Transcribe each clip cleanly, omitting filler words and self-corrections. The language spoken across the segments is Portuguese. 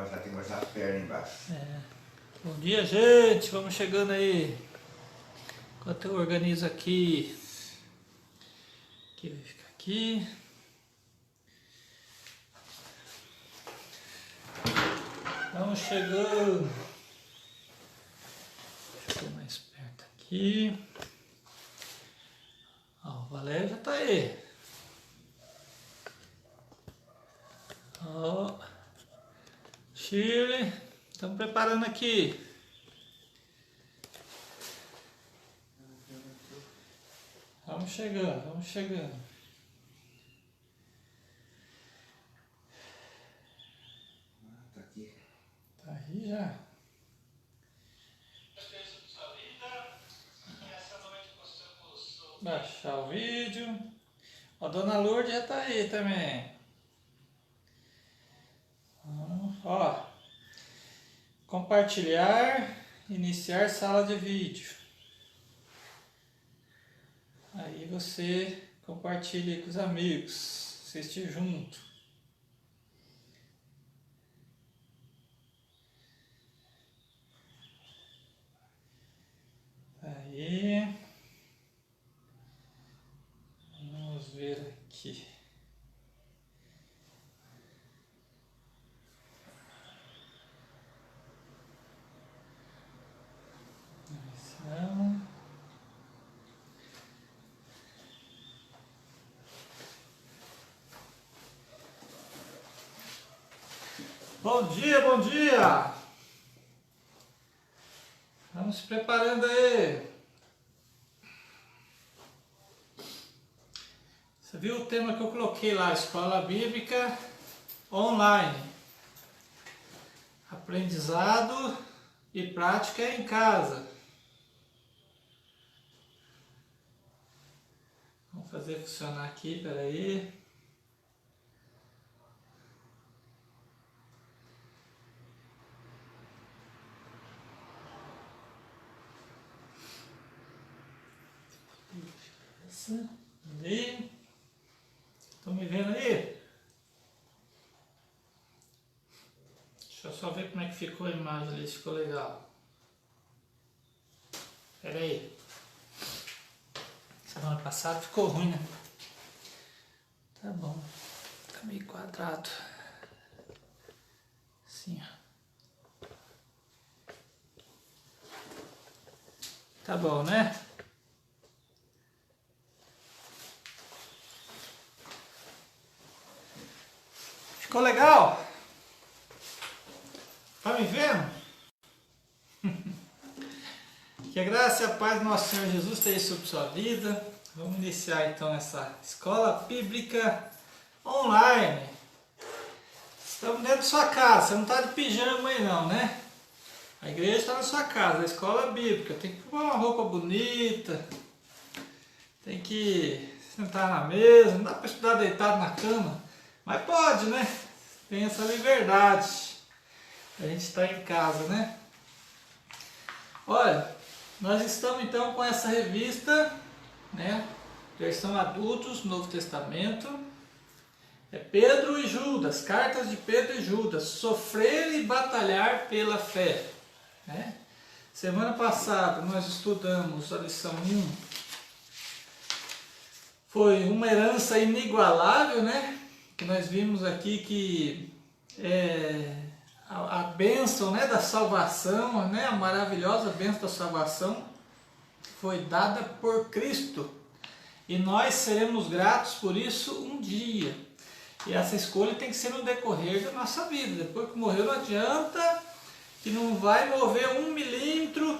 Tem que baixar a perna embaixo. Bom dia, gente. Vamos chegando aí. Enquanto eu organizo aqui. Aqui vai ficar aqui. Vamos chegando. Deixa eu ir mais perto aqui. Ó, o Valério já tá aí. Ó, Shirley, estamos preparando aqui. Vamos chegando, vamos chegando. Tá aqui. Tá aí já. Baixar o vídeo. Ó, a Dona Lourdes já tá aí também. Ó, compartilhar, iniciar sala de vídeo. Aí você compartilha com os amigos, assistir junto. Aí, vamos ver aqui. Não. Bom dia, bom dia! Vamos se preparando aí. Você viu o tema que eu coloquei lá, Escola Bíblica Online. Aprendizado e prática em casa. Vamos fazer funcionar aqui, peraí. Ali. Estão me vendo aí? Deixa eu só ver como é que ficou a imagem ali, se ficou legal. Pera aí. Semana passada ficou ruim, né? Tá bom. Tá meio quadrado. Assim, ó. Tá bom, né? Ficou legal? Tá me vendo? Que a graça e a paz do nosso Senhor Jesus esteja sobre sua vida. Vamos iniciar então essa escola bíblica online. Estamos dentro da sua casa, você não está de pijama aí não, né? A igreja está na sua casa, a escola bíblica. Tem que pôr uma roupa bonita, tem que sentar na mesa, não dá para estudar deitado na cama. Mas pode, né? Tem essa liberdade. A gente está em casa, né? Olha, nós estamos então com essa revista, né? Versão adultos, Novo Testamento. É Pedro e Judas, cartas de Pedro e Judas, sofrer e batalhar pela fé. Né? Semana passada nós estudamos a lição 1. Foi uma herança inigualável, né? Que nós vimos aqui que a bênção, né, da salvação, né, a maravilhosa bênção da salvação foi dada por Cristo. E nós seremos gratos por isso um dia. E essa escolha tem que ser no decorrer da nossa vida. Depois que morreu não adianta, que não vai mover 1 milímetro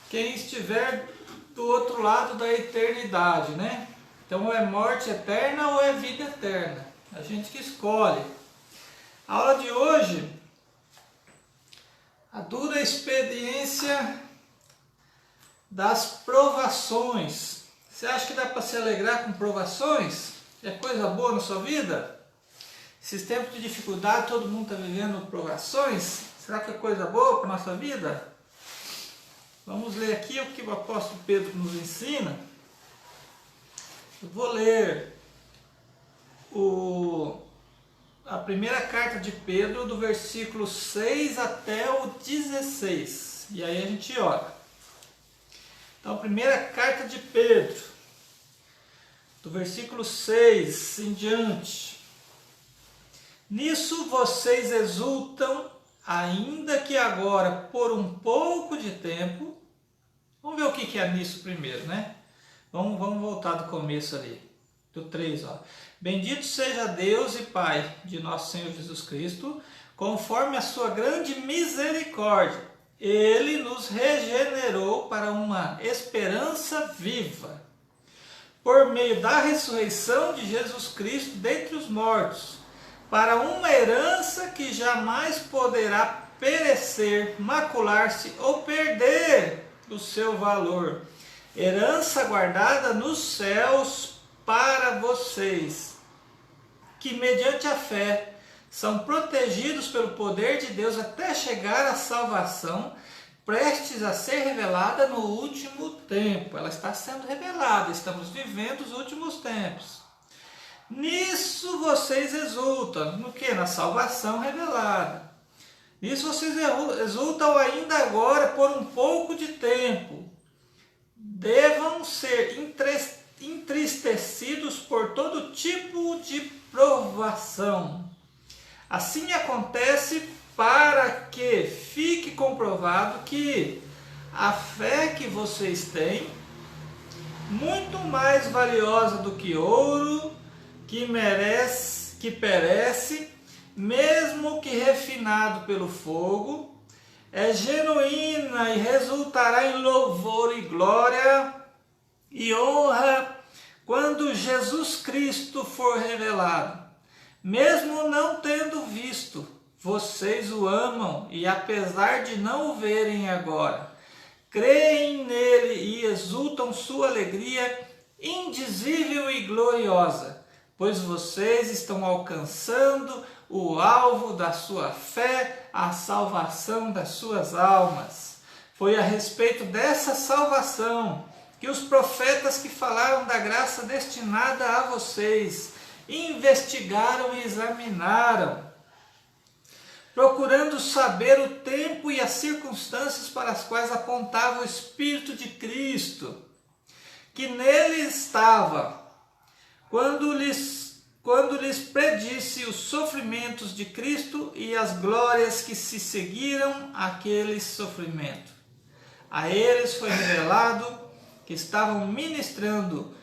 quem estiver do outro lado da eternidade, né? Então ou é morte eterna ou é vida eterna. A gente que escolhe. A aula de hoje, a dura experiência das provações. Você acha que dá para se alegrar com provações? É coisa boa na sua vida? Esses tempos de dificuldade, todo mundo está vivendo provações. Será que é coisa boa para a nossa vida? Vamos ler aqui o que o apóstolo Pedro nos ensina. Eu vou ler a primeira carta de Pedro, do versículo 6 até o 16. E aí a gente ora. Então, a primeira carta de Pedro, do versículo 6 em diante. Nisso vocês exultam, ainda que agora, por um pouco de tempo. Vamos ver o que é nisso primeiro, né? Vamos voltar do começo ali, do 3, ó. Bendito seja Deus e Pai de nosso Senhor Jesus Cristo, conforme a sua grande misericórdia. Ele nos regenerou para uma esperança viva, por meio da ressurreição de Jesus Cristo dentre os mortos, para uma herança que jamais poderá perecer, macular-se ou perder o seu valor. Herança guardada nos céus para vocês, que mediante a fé são protegidos pelo poder de Deus até chegar à salvação, prestes a ser revelada no último tempo. Ela está sendo revelada, estamos vivendo os últimos tempos. Nisso vocês exultam, no que? Na salvação revelada. Nisso vocês exultam ainda agora por um pouco de tempo. Devam ser entristecidos por todo tipo de provação. Assim acontece para que fique comprovado que a fé que vocês têm, muito mais valiosa do que ouro, que perece, mesmo que refinado pelo fogo, é genuína e resultará em louvor e glória e honra quando Jesus Cristo for revelado. Mesmo não tendo visto, vocês o amam e, apesar de não o verem agora, creem nele e exultam sua alegria indizível e gloriosa, pois vocês estão alcançando o alvo da sua fé, a salvação das suas almas. Foi a respeito dessa salvação que os profetas que falaram da graça destinada a vocês investigaram e examinaram, procurando saber o tempo e as circunstâncias para as quais apontava o Espírito de Cristo, que nele estava, quando lhes predisse os sofrimentos de Cristo e as glórias que se seguiram àquele sofrimento. A eles foi revelado que estavam ministrando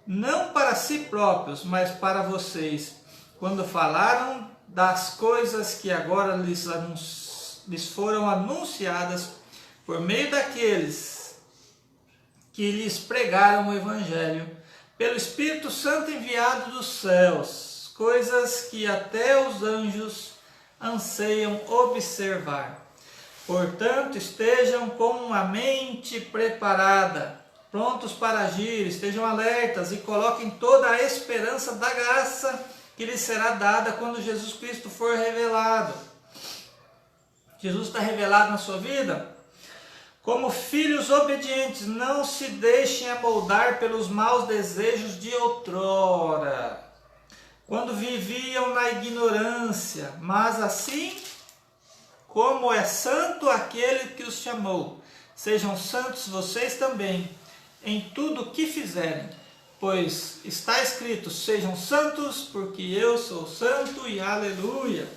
não para si próprios, mas para vocês, quando falaram das coisas que agora lhes foram anunciadas por meio daqueles que lhes pregaram o Evangelho, pelo Espírito Santo enviado dos céus, coisas que até os anjos anseiam observar. Portanto, estejam com a mente preparada, prontos para agir, estejam alertas e coloquem toda a esperança da graça que lhes será dada quando Jesus Cristo for revelado. Jesus está revelado na sua vida? Como filhos obedientes, não se deixem amoldar pelos maus desejos de outrora, quando viviam na ignorância, mas assim como é santo aquele que os chamou, sejam santos vocês também, em tudo o que fizerem, pois está escrito, sejam santos, porque eu sou santo, e aleluia.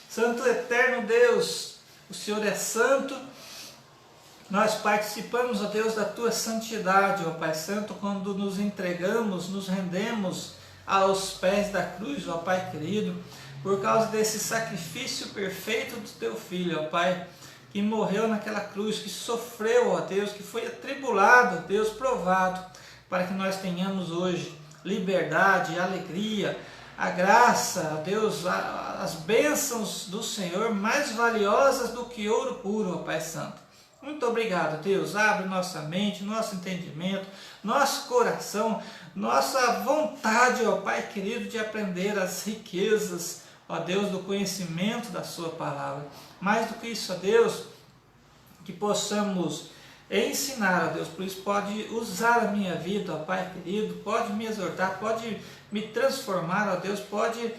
Santo eterno Deus, o Senhor é santo. Nós participamos, ó Deus, da Tua santidade, ó Pai Santo, quando nos entregamos, nos rendemos aos pés da cruz, ó Pai querido, por causa desse sacrifício perfeito do Teu Filho, ó Pai, que morreu naquela cruz, que sofreu, ó Deus, que foi atribulado, ó Deus, provado, para que nós tenhamos hoje liberdade, alegria, a graça, ó Deus, as bênçãos do Senhor mais valiosas do que ouro puro, ó Pai Santo. Muito obrigado, Deus. Abre nossa mente, nosso entendimento, nosso coração, nossa vontade, ó Pai querido, de aprender as riquezas, ó Deus, do conhecimento da Sua palavra. Mais do que isso, ó Deus, que possamos ensinar, ó Deus, por isso pode usar a minha vida, ó Pai querido, pode me exortar, pode me transformar, ó Deus, pode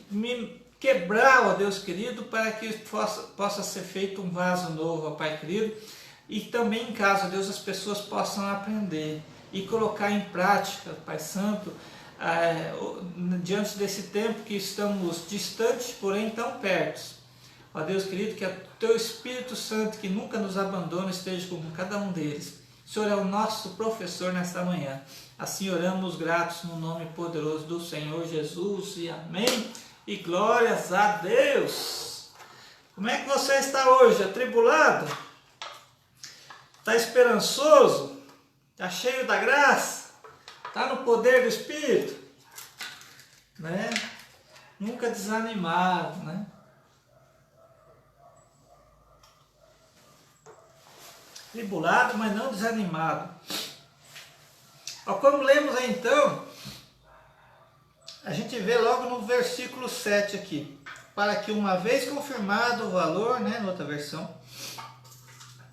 me quebrar, ó Deus querido, para que possa ser feito um vaso novo, ó Pai querido, e também em casa, ó Deus, as pessoas possam aprender e colocar em prática, Pai Santo, diante desse tempo que estamos distantes, porém tão perto. Ó Deus querido, que o Teu Espírito Santo, que nunca nos abandona, esteja com cada um deles. O Senhor é o nosso professor nesta manhã. Assim oramos gratos no nome poderoso do Senhor Jesus, e amém, e glórias a Deus. Como é que você está hoje? Atribulado? Está esperançoso? Está cheio da graça? Está no poder do Espírito? Né? Nunca desanimado, né? Tribulado, mas não desanimado. Como lemos aí então, a gente vê logo no versículo 7 aqui. Para que uma vez confirmado o valor, né, noutra versão,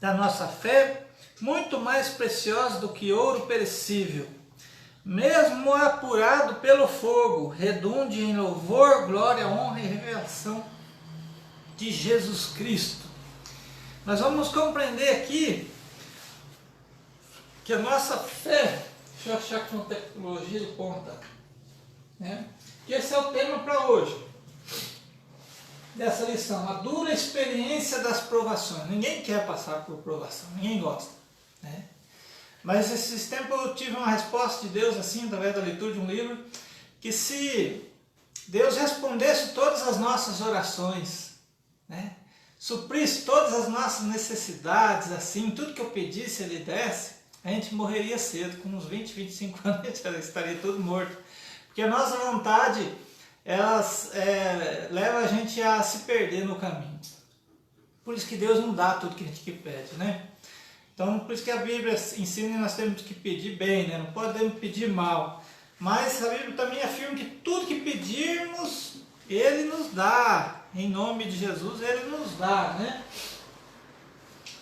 da nossa fé, muito mais preciosa do que ouro perecível, mesmo apurado pelo fogo, redunde em louvor, glória, honra e revelação de Jesus Cristo. Nós vamos compreender aqui que a nossa fé, deixa eu achar que uma tecnologia de ponta, né? E esse é o tema para hoje, dessa lição, a dura experiência das provações. Ninguém quer passar por provação, ninguém gosta, né? Mas esses tempos eu tive uma resposta de Deus, assim, através da leitura de um livro, que se Deus respondesse todas as nossas orações, né? Suprisse todas as nossas necessidades, assim, tudo que eu pedisse Ele desse, a gente morreria cedo, com uns 20, 25 anos a gente já estaria todo morto. Porque a nossa vontade, elas leva a gente a se perder no caminho. Por isso que Deus não dá tudo que a gente pede, né? Então, por isso que a Bíblia ensina que nós temos que pedir bem, né? Não podemos pedir mal. Mas a Bíblia também afirma que tudo que pedirmos, Ele nos dá. Em nome de Jesus, Ele nos dá, né?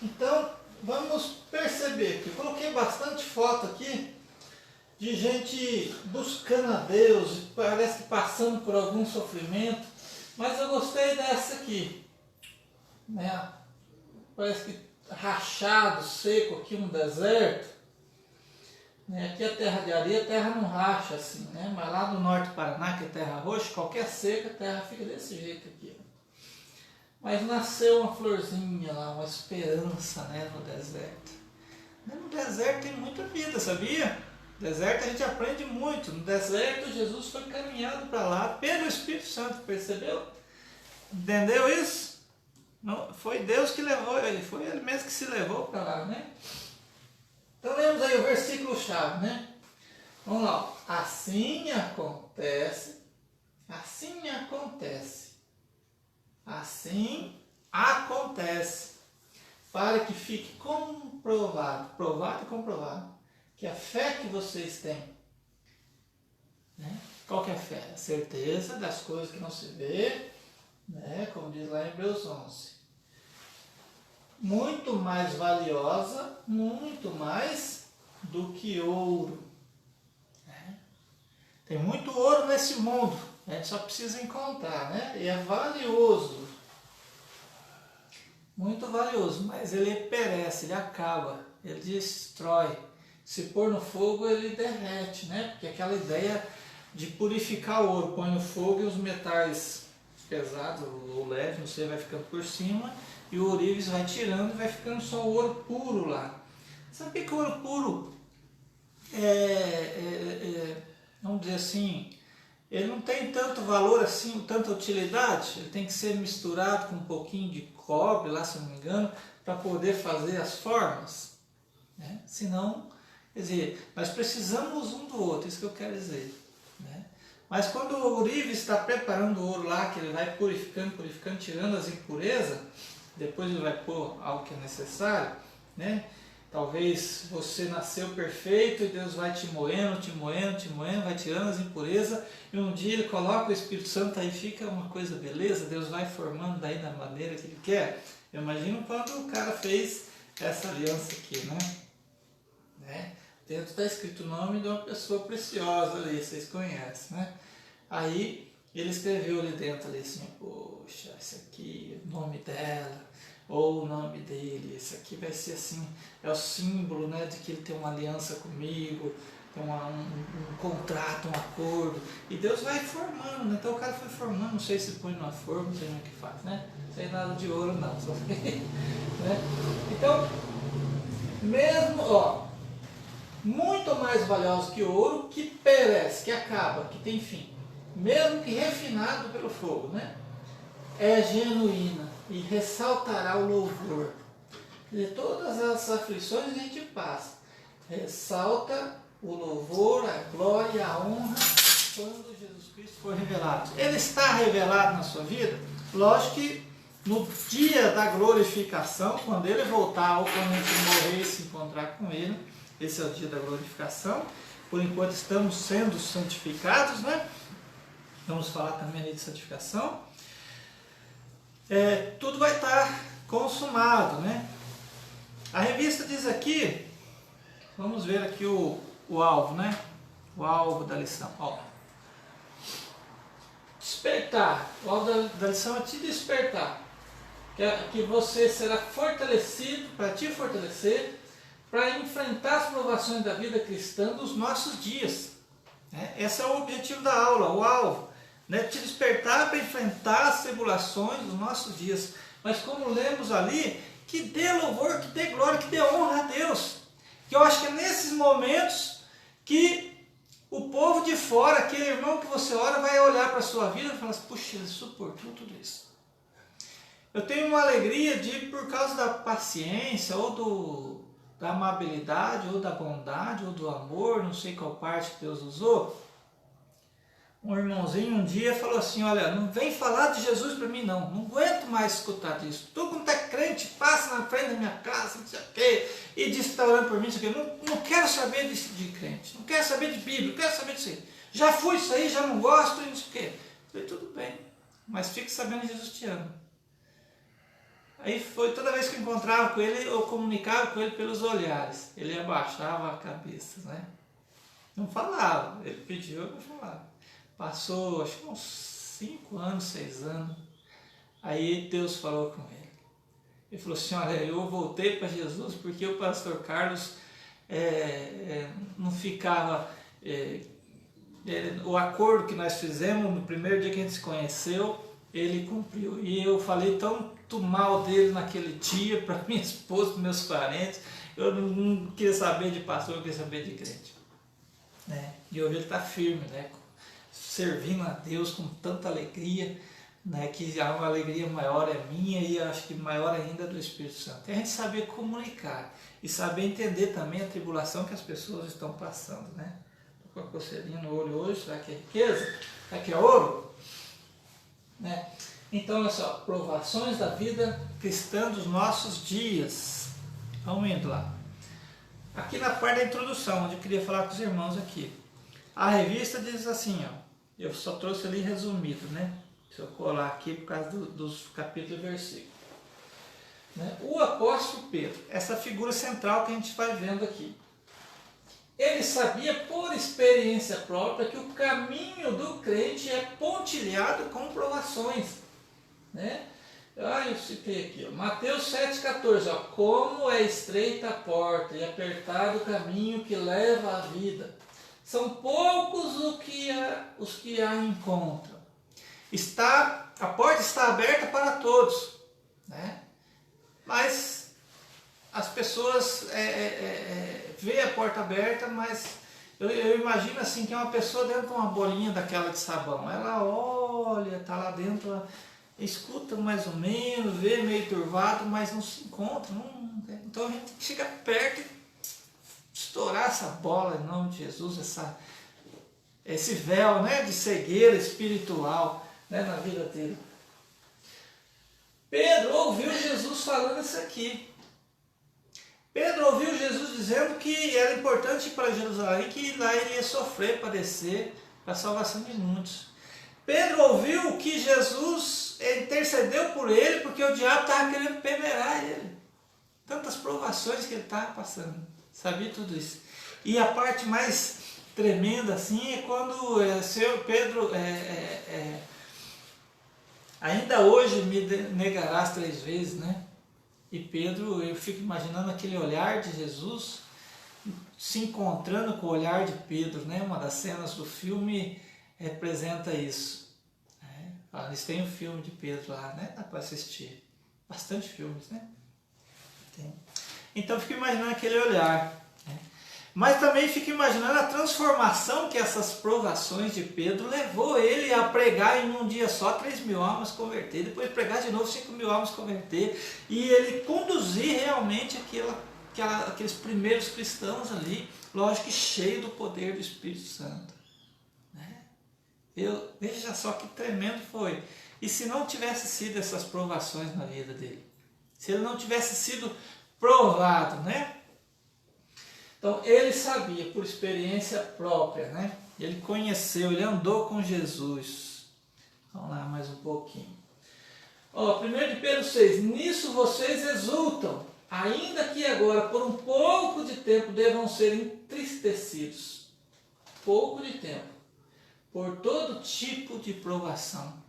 Então, vamos perceber que eu coloquei bastante foto aqui de gente buscando a Deus, parece que passando por algum sofrimento, mas eu gostei dessa aqui, né? Parece que rachado, seco aqui, um deserto, né? Aqui é terra de areia, a terra não racha assim, né? Mas lá no norte do Paraná, que é terra roxa, qualquer seca, a terra fica desse jeito aqui. Mas nasceu uma florzinha lá, uma esperança, né, no deserto. No deserto tem muita vida, sabia? No deserto a gente aprende muito. No deserto Jesus foi caminhado para lá pelo Espírito Santo, percebeu? Entendeu isso? Não, foi Deus que levou ele, foi Ele mesmo que se levou para lá, né? Então lemos aí o versículo chave, né? Vamos lá. Assim acontece, para que fique comprovado, provado e comprovado, que a fé que vocês têm, né? Qual que é a fé? A certeza das coisas que não se vê, né? Como diz lá em Hebreus 11. Muito mais valiosa, muito mais do que ouro. Né? Tem muito ouro nesse mundo, a gente só precisa encontrar, né? E é valioso, muito valioso, mas ele perece, ele acaba, ele destrói. Se pôr no fogo, ele derrete, né? Porque aquela ideia de purificar o ouro, põe no fogo e os metais pesados ou leves, não sei, vai ficando por cima, e o ourives vai tirando e vai ficando só o ouro puro lá. Sabe que o ouro puro vamos dizer assim, ele não tem tanto valor assim, tanta utilidade, ele tem que ser misturado com um pouquinho de cobre, lá se não me engano, para poder fazer as formas, né? Senão, quer dizer, nós precisamos um do outro, isso que eu quero dizer, né? Mas quando o ourives está preparando o ouro lá, que ele vai purificando, tirando as impurezas, depois ele vai pôr algo que é necessário, né? Talvez você nasceu perfeito e Deus vai te moendo, vai tirando as impurezas, e um dia Ele coloca o Espírito Santo, aí fica uma coisa beleza, Deus vai formando daí da maneira que Ele quer. Eu imagino quando o cara fez essa aliança aqui, né? Dentro está escrito o nome de uma pessoa preciosa ali, vocês conhecem, né? Aí ele escreveu ali dentro, ali assim, poxa, esse aqui, o nome dela, ou o nome dele, esse aqui vai ser assim, é o símbolo, né, de que ele tem uma aliança comigo, tem um contrato, um acordo, e Deus vai formando, né? Então o cara foi formando, não sei se põe numa forma, não sei o que faz, né? Não sei nada de ouro não, só né? Então, mesmo, ó, muito mais valioso que o ouro, que perece, que acaba, que tem fim, mesmo que refinado pelo fogo, né? É genuína e ressaltará o louvor. De todas as aflições a gente passa, ressalta o louvor, a glória, a honra, quando Jesus Cristo for revelado. Ele está revelado na sua vida? Lógico que no dia da glorificação, quando ele voltar ou quando a gente morrer e se encontrar com ele, esse é o dia da glorificação. Por enquanto estamos sendo santificados, né? Vamos falar também aí de santificação. Tudo vai estar consumado, né? A revista diz aqui, vamos ver aqui o alvo, né? O alvo da lição. Ó. Despertar. O alvo da lição é te despertar. Que você será fortalecido, para te fortalecer, para enfrentar as provações da vida cristã dos nossos dias. Esse é o objetivo da aula, o alvo. Né? Te despertar para enfrentar as tribulações dos nossos dias. Mas como lemos ali, que dê louvor, que dê glória, que dê honra a Deus. Que eu acho que é nesses momentos que o povo de fora, aquele irmão que você ora, vai olhar para a sua vida e falar assim, puxa, ele suportou tudo isso. Eu tenho uma alegria de, por causa da paciência, ou da amabilidade, ou da bondade, ou do amor, não sei qual parte que Deus usou. Um irmãozinho um dia falou assim, olha, não vem falar de Jesus para mim não aguento mais escutar disso. Tu quando é crente, passa na frente da minha casa, não sei o quê, e diz que está orando por mim, não sei o quê. Não quero saber de crente, não quero saber de Bíblia, não quero saber disso aí. Já fui isso aí, já não gosto, e não sei o quê. Eu falei, tudo bem, mas fique sabendo que Jesus te ama. Aí foi, toda vez que eu encontrava com ele, eu comunicava com ele pelos olhares. Ele abaixava a cabeça, né? Não falava, ele pediu, eu falava. Passou, acho que uns 5 anos, 6 anos. Aí Deus falou com ele. Ele falou assim, olha, eu voltei para Jesus porque o pastor Carlos não ficava... o acordo que nós fizemos no primeiro dia que a gente se conheceu, ele cumpriu. E eu falei tanto mal dele naquele dia para minha esposa, para meus parentes. Eu não queria saber de pastor, eu queria saber de crente. Né? E hoje ele está firme, né? Servindo a Deus com tanta alegria, né? Que a alegria maior é minha e acho que maior ainda é do Espírito Santo. É a gente saber comunicar e saber entender também a tribulação que as pessoas estão passando. Né? Estou com a coceirinha no olho hoje, será que é riqueza? Será que é ouro? Né? Então, olha só, provações da vida cristã dos nossos dias. Vamos indo lá. Aqui na parte da introdução, onde eu queria falar com os irmãos aqui. A revista diz assim, ó, eu só trouxe ali resumido, né? Se eu colar aqui por causa dos capítulos e versículos. Né? O apóstolo Pedro, essa figura central que a gente vai vendo aqui. Ele sabia por experiência própria que o caminho do crente é pontilhado com provações. Né? Eu citei aqui, ó, Mateus 7,14, ó, como é estreita a porta e apertado o caminho que leva à vida. São poucos os que a encontram. A porta está aberta para todos, né? Mas as pessoas vê a porta aberta, mas eu imagino assim que é uma pessoa dentro de uma bolinha daquela de sabão. Ela olha, está lá dentro, escuta mais ou menos, vê meio turvado, mas não se encontra. Então a gente chega perto e estourar essa bola em nome de Jesus, esse véu, né, de cegueira espiritual, né, na vida dele. Pedro ouviu Jesus falando isso aqui. Pedro ouviu Jesus dizendo que era importante ir para Jerusalém, que lá ele ia sofrer, padecer, para a salvação de muitos. Pedro ouviu que Jesus intercedeu por ele, porque o diabo estava querendo peneirar ele. Tantas provações que ele estava passando. Sabia tudo isso. E a parte mais tremenda assim é quando seu Pedro ainda hoje me negarás 3 vezes, né? E Pedro, eu fico imaginando aquele olhar de Jesus se encontrando com o olhar de Pedro, né? Uma das cenas do filme representa isso. Né? Eles têm um filme de Pedro lá, né? Dá para assistir. Bastante filmes, né? Tem. Então eu fico imaginando aquele olhar. Né? Mas também fico imaginando a transformação que essas provações de Pedro levou ele a pregar em um dia só 3.000 almas converter, depois pregar de novo 5.000 almas converter, e ele conduzir realmente aqueles primeiros cristãos ali, lógico que cheio do poder do Espírito Santo. Né? Veja só que tremendo foi. E se não tivesse sido essas provações na vida dele? Se ele não tivesse sido provado, né? Então ele sabia por experiência própria, né? Ele conheceu, ele andou com Jesus. Vamos lá mais um pouquinho. 1 de Pedro 6, nisso vocês exultam, ainda que agora por um pouco de tempo devam ser entristecidos. Pouco de tempo. Por todo tipo de provação.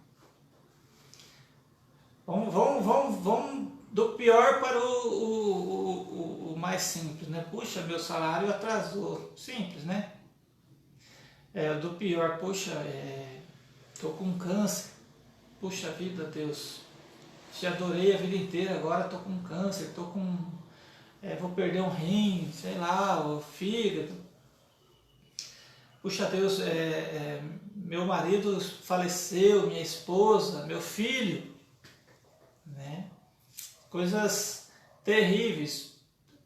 Vamos do pior para o mais simples, né? Puxa, meu salário atrasou. Simples, né? Do pior, puxa, estou com câncer. Puxa vida, Deus. Te adorei a vida inteira, agora estou com câncer, vou perder um rim, sei lá, o fígado. Puxa Deus, meu marido faleceu, minha esposa, meu filho. Né? Coisas terríveis,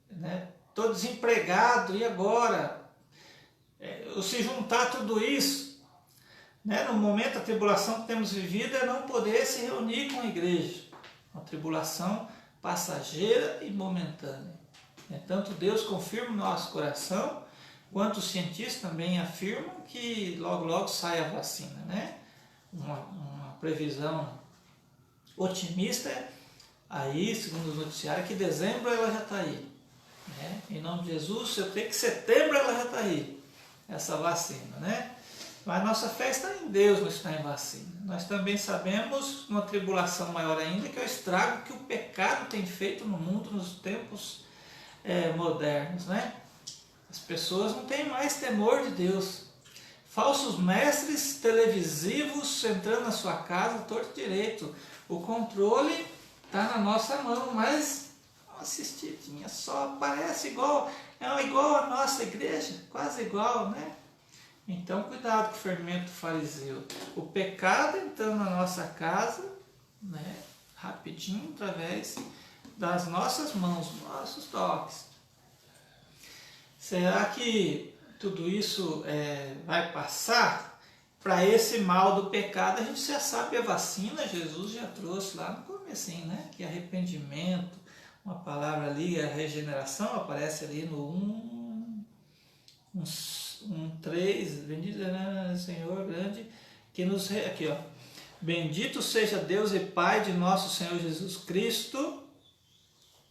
né? Estou desempregado, e agora? Se juntar tudo isso, né? No momento da tribulação que temos vivido é não poder se reunir com a igreja, uma tribulação passageira e momentânea. Tanto Deus confirma no nosso coração, quanto os cientistas também afirmam que logo logo sai a vacina, né? Uma previsão otimista aí, segundo os noticiários, que dezembro ela já está aí. Né? Em nome de Jesus, eu creio que setembro ela já está aí, essa vacina. Né? Mas nossa fé está em Deus, não está em vacina. Nós também sabemos, uma tribulação maior ainda, que é o estrago que o pecado tem feito no mundo nos tempos modernos. Né? As pessoas não têm mais temor de Deus. Falsos mestres televisivos entrando na sua casa, torto direito. O controle está na nossa mão, mas uma assistidinha só, parece igual a nossa igreja, quase igual, né? Então cuidado com o fermento fariseu. O pecado entrando na nossa casa, né? Rapidinho, através das nossas mãos, nossos toques. Será que tudo isso vai passar? Para esse mal do pecado, a gente já sabe a vacina, Jesus já trouxe lá no comecinho, né? Que arrependimento, uma palavra ali, a regeneração, aparece ali no 1:3, bendito Senhor grande, que nos... Aqui, ó. Bendito seja Deus e Pai de nosso Senhor Jesus Cristo,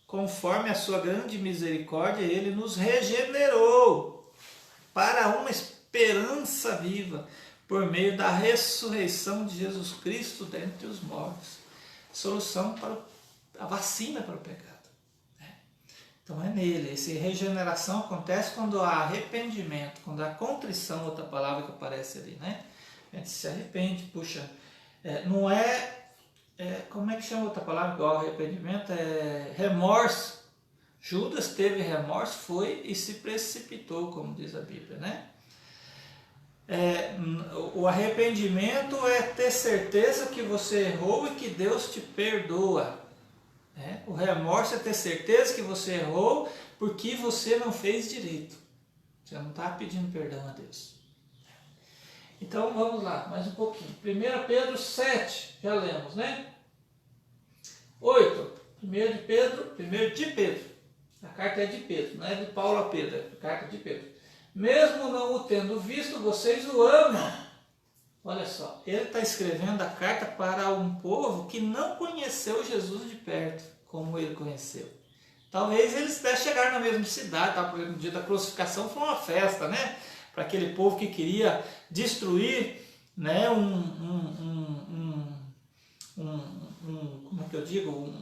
conforme a sua grande misericórdia, Ele nos regenerou para uma esperança viva, por meio da ressurreição de Jesus Cristo dentre os mortos. Solução para a vacina para o pecado. Né? Então é nele. Essa regeneração acontece quando há arrependimento, quando há contrição, outra palavra que aparece ali. Né? A gente se arrepende, puxa, não como é que chama outra palavra igual ao arrependimento? Remorso. Judas teve remorso, foi e se precipitou, como diz a Bíblia, né? O arrependimento é ter certeza que você errou e que Deus te perdoa. Né? O remorso é ter certeza que você errou porque você não fez direito. Você não está pedindo perdão a Deus. Então vamos lá, mais um pouquinho. 1 Pedro 7, já lemos, né? 8. 1 de Pedro. A carta é de Pedro, não é de Paulo a Pedro, é a carta de Pedro. Mesmo não o tendo visto, vocês o amam. Olha só, ele está escrevendo a carta para um povo que não conheceu Jesus de perto, como ele conheceu. Talvez eles até chegaram na mesma cidade, tá? Porque no dia da crucificação foi uma festa, né? para aquele povo que queria destruir, né, como é que eu digo,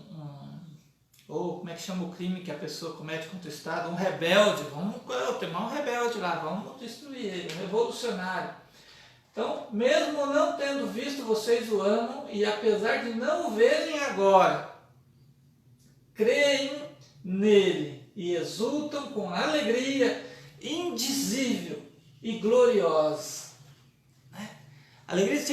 ou como é que chama o crime que a pessoa comete contra o Estado? Um rebelde. Vamos tomar um rebelde lá, vamos destruir ele, um revolucionário. Então, mesmo não tendo visto, vocês o amam, e apesar de não o verem agora, creem nele e exultam com alegria indizível e gloriosa. Alegria de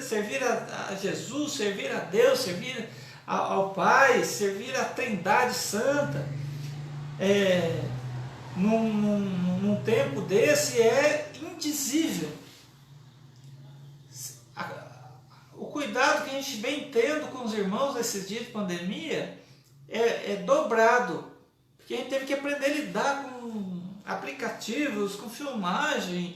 servir a Jesus, servir a Deus, servir ao Pai, servir a Trindade Santa, num tempo desse é indizível. O cuidado que a gente vem tendo com os irmãos nesses dias de pandemia é dobrado, porque a gente teve que aprender a lidar com aplicativos, com filmagem,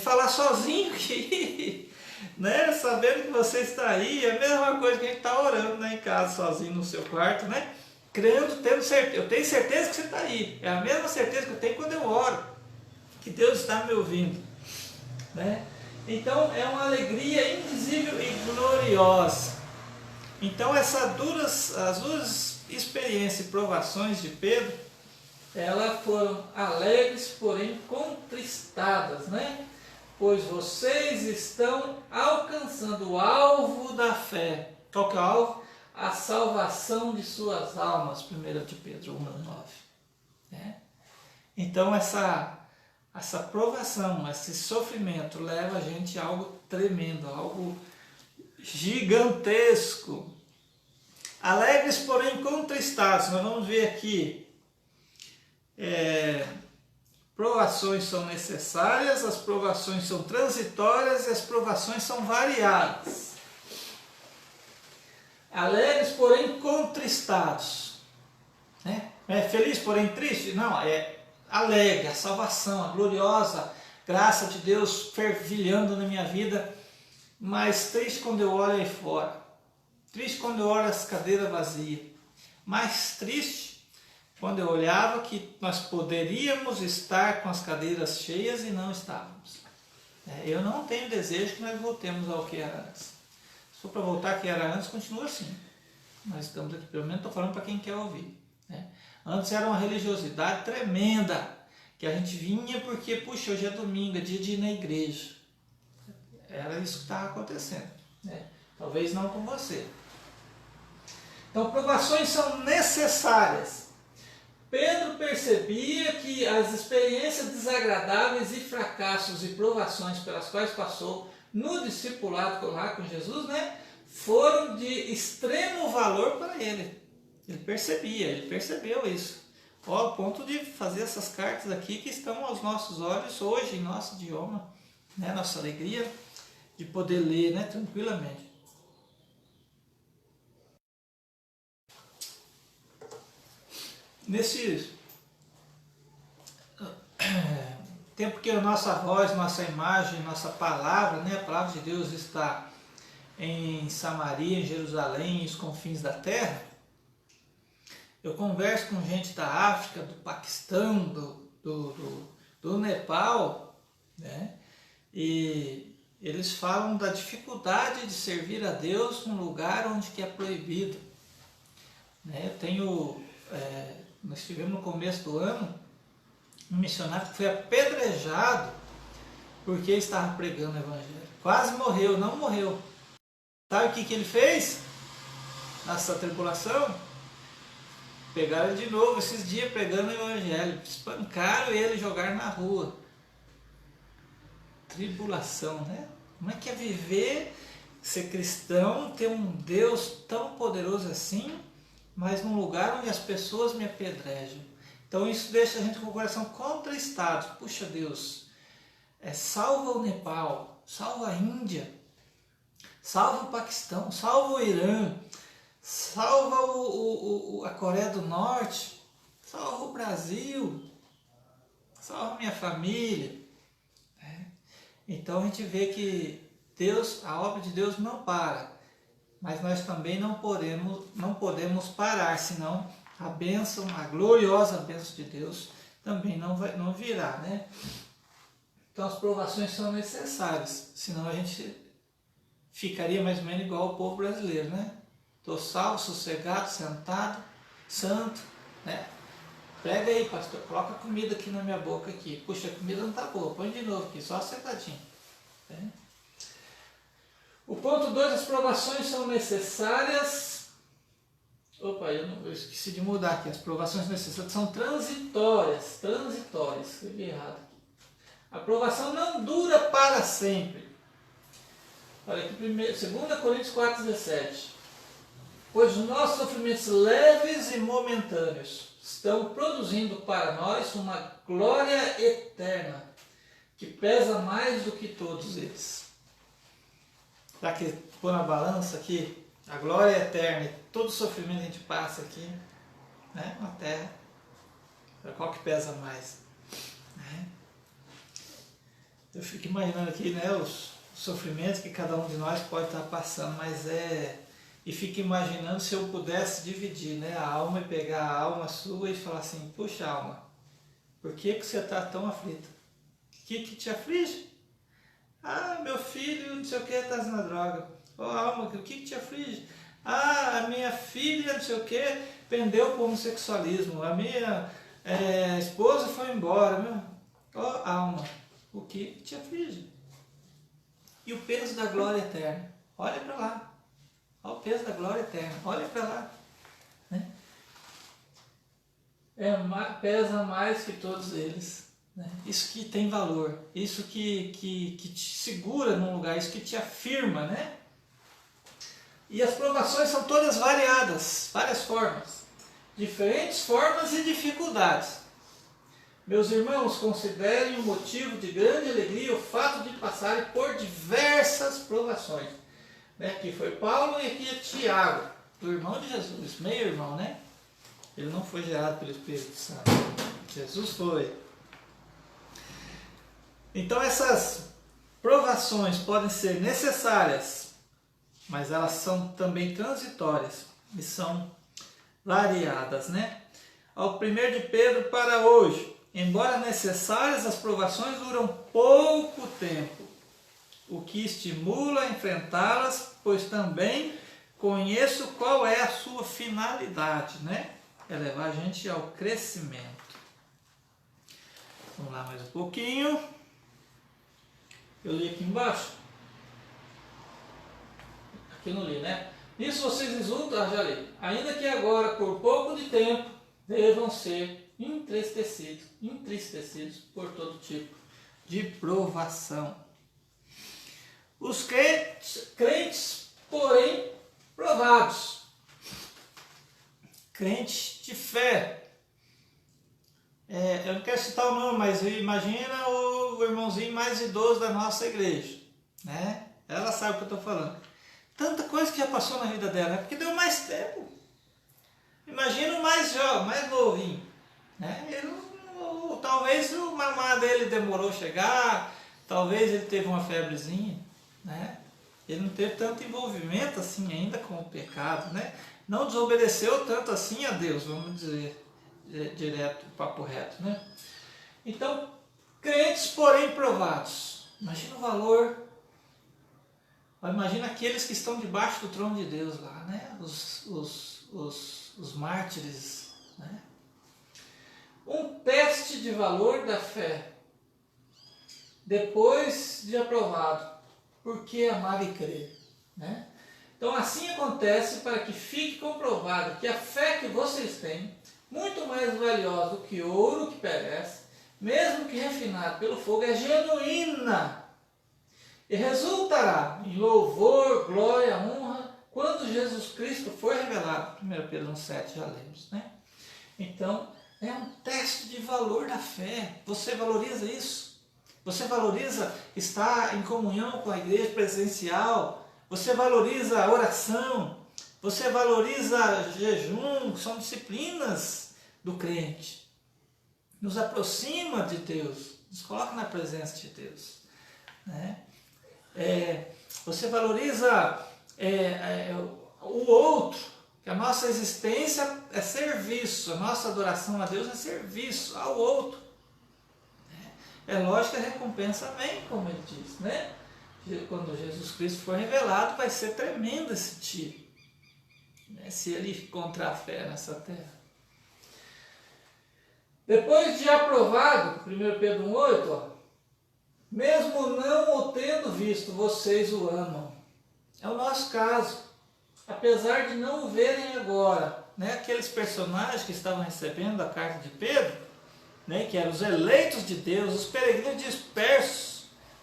falar sozinho aqui, né? Sabendo que você está aí, é a mesma coisa que a gente está orando, né, em casa, sozinho no seu quarto, né? Crendo, tendo certeza. Eu tenho certeza que você está aí, é a mesma certeza que eu tenho quando eu oro, que Deus está me ouvindo, né? Então é uma alegria indizível e gloriosa. Então as duras experiências e provações de Pedro, elas foram alegres, porém contristadas, né? Pois vocês estão alcançando o alvo da fé. Qual que é o alvo? A salvação de suas almas, 1 de Pedro 1:9. Né? Então essa provação, esse sofrimento leva a gente a algo tremendo, algo gigantesco. Alegres, porém contristados. Nós vamos ver aqui. Provações são necessárias, as provações são transitórias e as provações são variadas. Alegres, porém contristados. Né? Feliz, porém triste? Não, alegre, a salvação, a gloriosa graça de Deus fervilhando na minha vida, mas triste quando eu olho aí fora, triste quando eu olho as cadeiras vazias, mais triste quando eu olhava que nós poderíamos estar com as cadeiras cheias e não estávamos. Eu não tenho desejo que nós voltemos ao que era antes. Se for para voltar ao que era antes, continua assim. Nós estamos aqui, pelo menos estou falando para quem quer ouvir. Né? Antes era uma religiosidade tremenda, que a gente vinha porque, puxa, hoje é domingo, é dia de ir na igreja. Era isso que estava acontecendo. Né? Talvez não com você. Então, provações são necessárias. Pedro percebia que as experiências desagradáveis e fracassos e provações pelas quais passou no discipulado lá com Jesus, né, foram de extremo valor para ele. Ele percebeu isso. Ao ponto de fazer essas cartas aqui que estão aos nossos olhos hoje, em nosso idioma, né, nossa alegria de poder ler, né, tranquilamente. Nesse tempo que a nossa voz, nossa imagem, nossa palavra, né, a palavra de Deus está em Samaria, em Jerusalém, os confins da terra, eu converso com gente da África, do Paquistão, do Nepal, né, e eles falam da dificuldade de servir a Deus num lugar onde que é proibido. Né, nós tivemos no começo do ano um missionário que foi apedrejado porque estava pregando o evangelho. Quase morreu, não morreu. Sabe o que ele fez nessa tribulação? Pegaram ele de novo esses dias pregando o evangelho. Espancaram ele e jogaram na rua. Tribulação, né? Como é que é viver, ser cristão, ter um Deus tão poderoso assim, mas num lugar onde as pessoas me apedrejam? Então isso deixa a gente com o coração contristado. Puxa Deus, salva o Nepal, salva a Índia, salva o Paquistão, salva o Irã, salva a Coreia do Norte, salva o Brasil, salva minha família. Então a gente vê que Deus, a obra de Deus não para. Mas nós também não podemos parar, senão a gloriosa bênção de Deus também não virá, né? Então as provações são necessárias, senão a gente ficaria mais ou menos igual ao povo brasileiro, né? Estou salvo, sossegado, sentado, santo, né? Prega aí, pastor, coloca comida aqui na minha boca aqui. Puxa, a comida não está boa, põe de novo aqui, só sentadinho. Né? O ponto 2, as provações são necessárias. Opa, eu esqueci de mudar aqui. As provações necessárias são transitórias. Escrevi errado aqui. A provação não dura para sempre. Olha aqui, 2 Coríntios 4,17. Pois os nossos sofrimentos leves e momentâneos estão produzindo para nós uma glória eterna, que pesa mais do que todos eles. Já que pôr na balança aqui, a glória eterna e todo o sofrimento que a gente passa aqui, né, na Terra, qual que pesa mais? Né? Eu fico imaginando aqui, né, os sofrimentos que cada um de nós pode estar passando, e fico imaginando se eu pudesse dividir, né, a alma e pegar a alma sua e falar assim, puxa alma, por que você está tão aflita? O que te aflige? Ah, meu filho não sei o que está na droga. Oh, alma, o que te aflige? Ah, a minha filha não sei o que pendeu para o homossexualismo. A minha esposa foi embora. Oh, alma, o que te aflige? E o peso da glória eterna? Olha para lá. Olha o peso da glória eterna. Olha para lá. Né? Pesa mais que todos eles. Né? Isso que tem valor. Isso que te segura num lugar. Isso que te afirma. Né? E as provações são todas variadas. Várias formas. Diferentes formas e dificuldades. Meus irmãos, considerem um motivo de grande alegria o fato de passarem por diversas provações. Aqui foi Paulo e aqui é Tiago, o irmão de Jesus, meio irmão, né? Ele não foi gerado pelo Espírito Santo, Jesus foi. Então essas provações podem ser necessárias, mas elas são também transitórias e são variadas, né? Ao 1 de Pedro para hoje, embora necessárias, as provações duram pouco tempo, o que estimula a enfrentá-las, pois também conheço qual é a sua finalidade, né? É levar a gente ao crescimento. Vamos lá mais um pouquinho. Eu li aqui embaixo. Aqui não li, né? Nisso vocês exultam, já li. Ainda que agora, por pouco de tempo, devam ser entristecidos por todo tipo de provação. Os crentes, porém, provados. Crentes de fé. Eu não quero citar o nome, mas imagina o irmãozinho mais idoso da nossa igreja. Né? Ela sabe o que eu estou falando. Tanta coisa que já passou na vida dela, porque deu mais tempo. Imagina o mais jovem, mais novinho. Né? Talvez o mamá dele demorou a chegar, talvez ele teve uma febrezinha. Né? Ele não teve tanto envolvimento assim ainda com o pecado, né? Não desobedeceu tanto assim a Deus, vamos dizer direto, papo reto, né? Então, crentes porém provados, imagina o valor, imagina aqueles que estão debaixo do trono de Deus lá, né? Os mártires, né? Um teste de valor da fé, depois de aprovado. Por que amar e crer? Né? Então assim acontece para que fique comprovado que a fé que vocês têm, muito mais valiosa do que ouro que perece, mesmo que refinado pelo fogo, é genuína e resultará em louvor, glória, honra, quando Jesus Cristo for revelado. 1 Pedro 1,7 já lemos. Né? Então é um teste de valor da fé. Você valoriza isso? Você valoriza estar em comunhão com a igreja presencial? Você valoriza a oração? Você valoriza jejum? São disciplinas do crente. Nos aproxima de Deus. Nos coloca na presença de Deus. Né? Você valoriza o outro. Que a nossa existência é serviço. A nossa adoração a Deus é serviço ao outro. é lógico que a recompensa vem, como ele diz, né? Quando Jesus Cristo for revelado, vai ser tremendo esse tiro, né? Se ele encontrar fé nessa terra. Depois de aprovado, 1 Pedro 1,8, ó, mesmo não o tendo visto, vocês o amam. É o nosso caso. Apesar de não o verem agora, né? Aqueles personagens que estavam recebendo a carta de Pedro, né? Que eram os eleitos de Deus, os peregrinos dispersos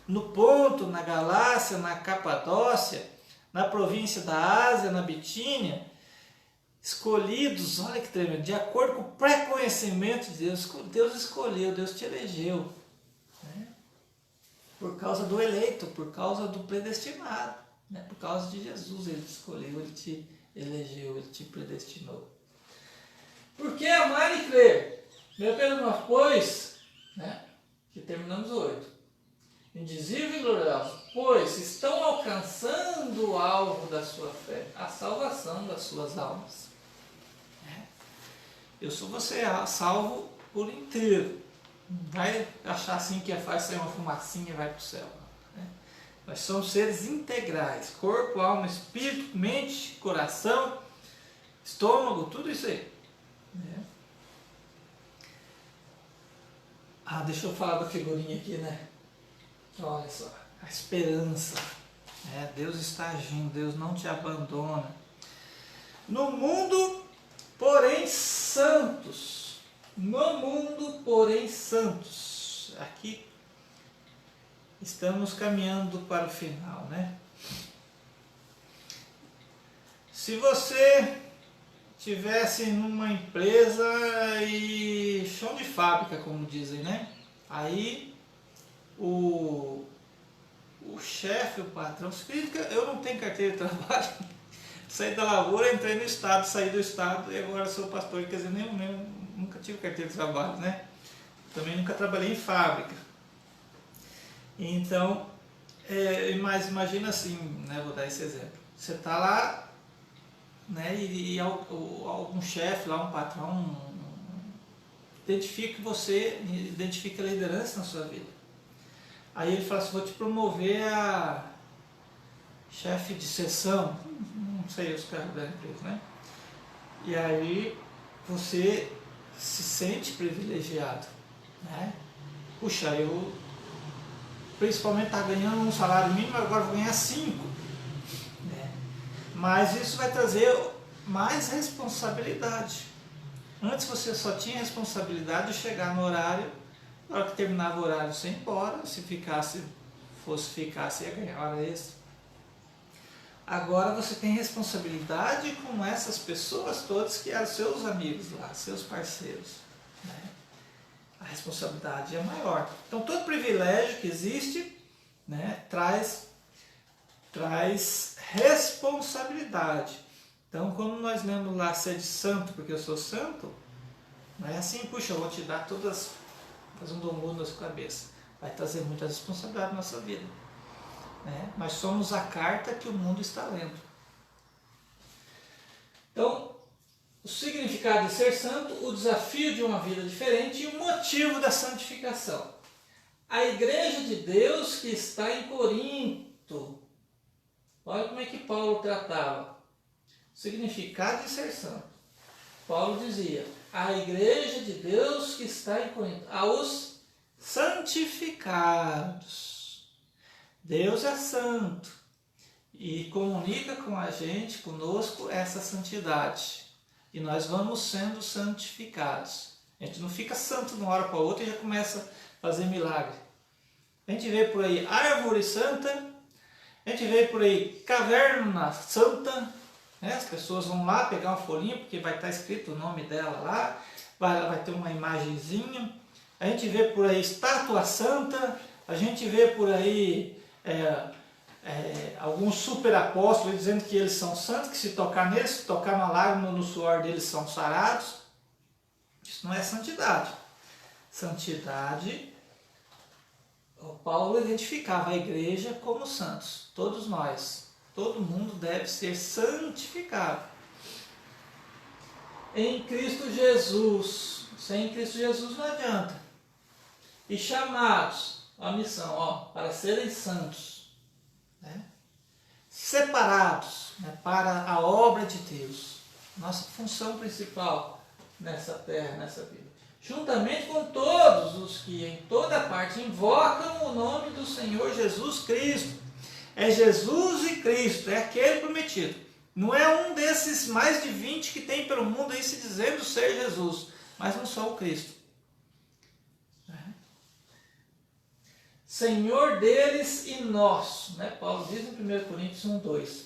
no Ponto, na Galácia, na Capadócia, na província da Ásia, na Bitínia, escolhidos, olha que tremendo, de acordo com o pré-conhecimento de Deus. Deus escolheu, Deus te elegeu, né? Por causa do eleito, por causa do predestinado, né? Por causa de Jesus ele te escolheu, ele te elegeu, ele te predestinou. Por que amar e crer? Meu Pedro, nós, pois, né? Que terminamos o 8. Indizível e glorioso, pois estão alcançando o alvo da sua fé, a salvação das suas almas. Eu sou você salvo por inteiro. Não vai achar assim que é fácil sair uma fumacinha e vai para o céu. Né? Nós somos seres integrais, corpo, alma, espírito, mente, coração, estômago, tudo isso aí. Né? Deixa eu falar da figurinha aqui, né? Olha só, a esperança. Né? Deus está agindo, Deus não te abandona. No mundo, porém santos. No mundo, porém santos. Aqui estamos caminhando para o final, né? Se você tivesse numa empresa e chão de fábrica, como dizem, né? Aí o chefe, o patrão, eu não tenho carteira de trabalho, saí da lavoura, entrei no estado, saí do estado e agora sou pastor, quer dizer, nunca tive carteira de trabalho, né? Também nunca trabalhei em fábrica. Então, mas imagina assim, né? Vou dar esse exemplo. Você está lá, né? E algum chefe lá, um patrão, identifica a liderança na sua vida. Aí ele fala assim, vou te promover a chefe de seção, não sei os cargos da empresa, né? E aí você se sente privilegiado, né? Puxa, eu principalmente estava ganhando um salário mínimo, agora vou ganhar 5. Né? Mas isso vai trazer mais responsabilidade. Antes você só tinha responsabilidade de chegar no horário, na hora que terminava o horário você ia embora, se fosse ficar, você ia ganhar hora extra. Agora você tem responsabilidade com essas pessoas todas que eram seus amigos lá, seus parceiros. Né? A responsabilidade é maior. Então todo privilégio que existe, né, traz responsabilidade. Então quando nós lemos lá ser de santo porque eu sou santo, não é assim, puxa, eu vou te dar todas, fazendo um mundo na sua cabeça. Vai trazer muita responsabilidade na nossa vida. Né? Mas somos a carta que o mundo está lendo. Então, o significado de ser santo, o desafio de uma vida diferente e o motivo da santificação. A igreja de Deus que está em Corinto. Olha como é que Paulo tratava. O significado de ser santo. Paulo dizia, a igreja de Deus que está em Corinto, aos santificados. Deus é santo e comunica com a gente, conosco, essa santidade. E nós vamos sendo santificados. A gente não fica santo de uma hora para outra e já começa a fazer milagre. A gente vê por aí árvore santa, a gente vê por aí caverna santa, né? As pessoas vão lá pegar uma folhinha porque vai estar escrito o nome dela lá, vai ter uma imagenzinha. A gente vê por aí estátua santa, a gente vê por aí alguns super apóstolos dizendo que eles são santos, que se tocar neles, se tocar na lágrima no suor deles são sarados. Isso não é santidade. Santidade, o Paulo identificava a igreja como santos, todos nós, todo mundo deve ser santificado. Em Cristo Jesus, sem Cristo Jesus não adianta. e chamados, a missão, para serem santos, né? Separados, né, para a obra de Deus, nossa função principal nessa terra, nessa vida, juntamente com todos os que em toda parte invocam o nome do Senhor Jesus Cristo. É Jesus e Cristo, é aquele prometido. Não é um desses mais de 20 que tem pelo mundo aí se dizendo ser Jesus, mas não só o Cristo. Senhor deles e nosso, né? Paulo diz em 1 Coríntios 1:2.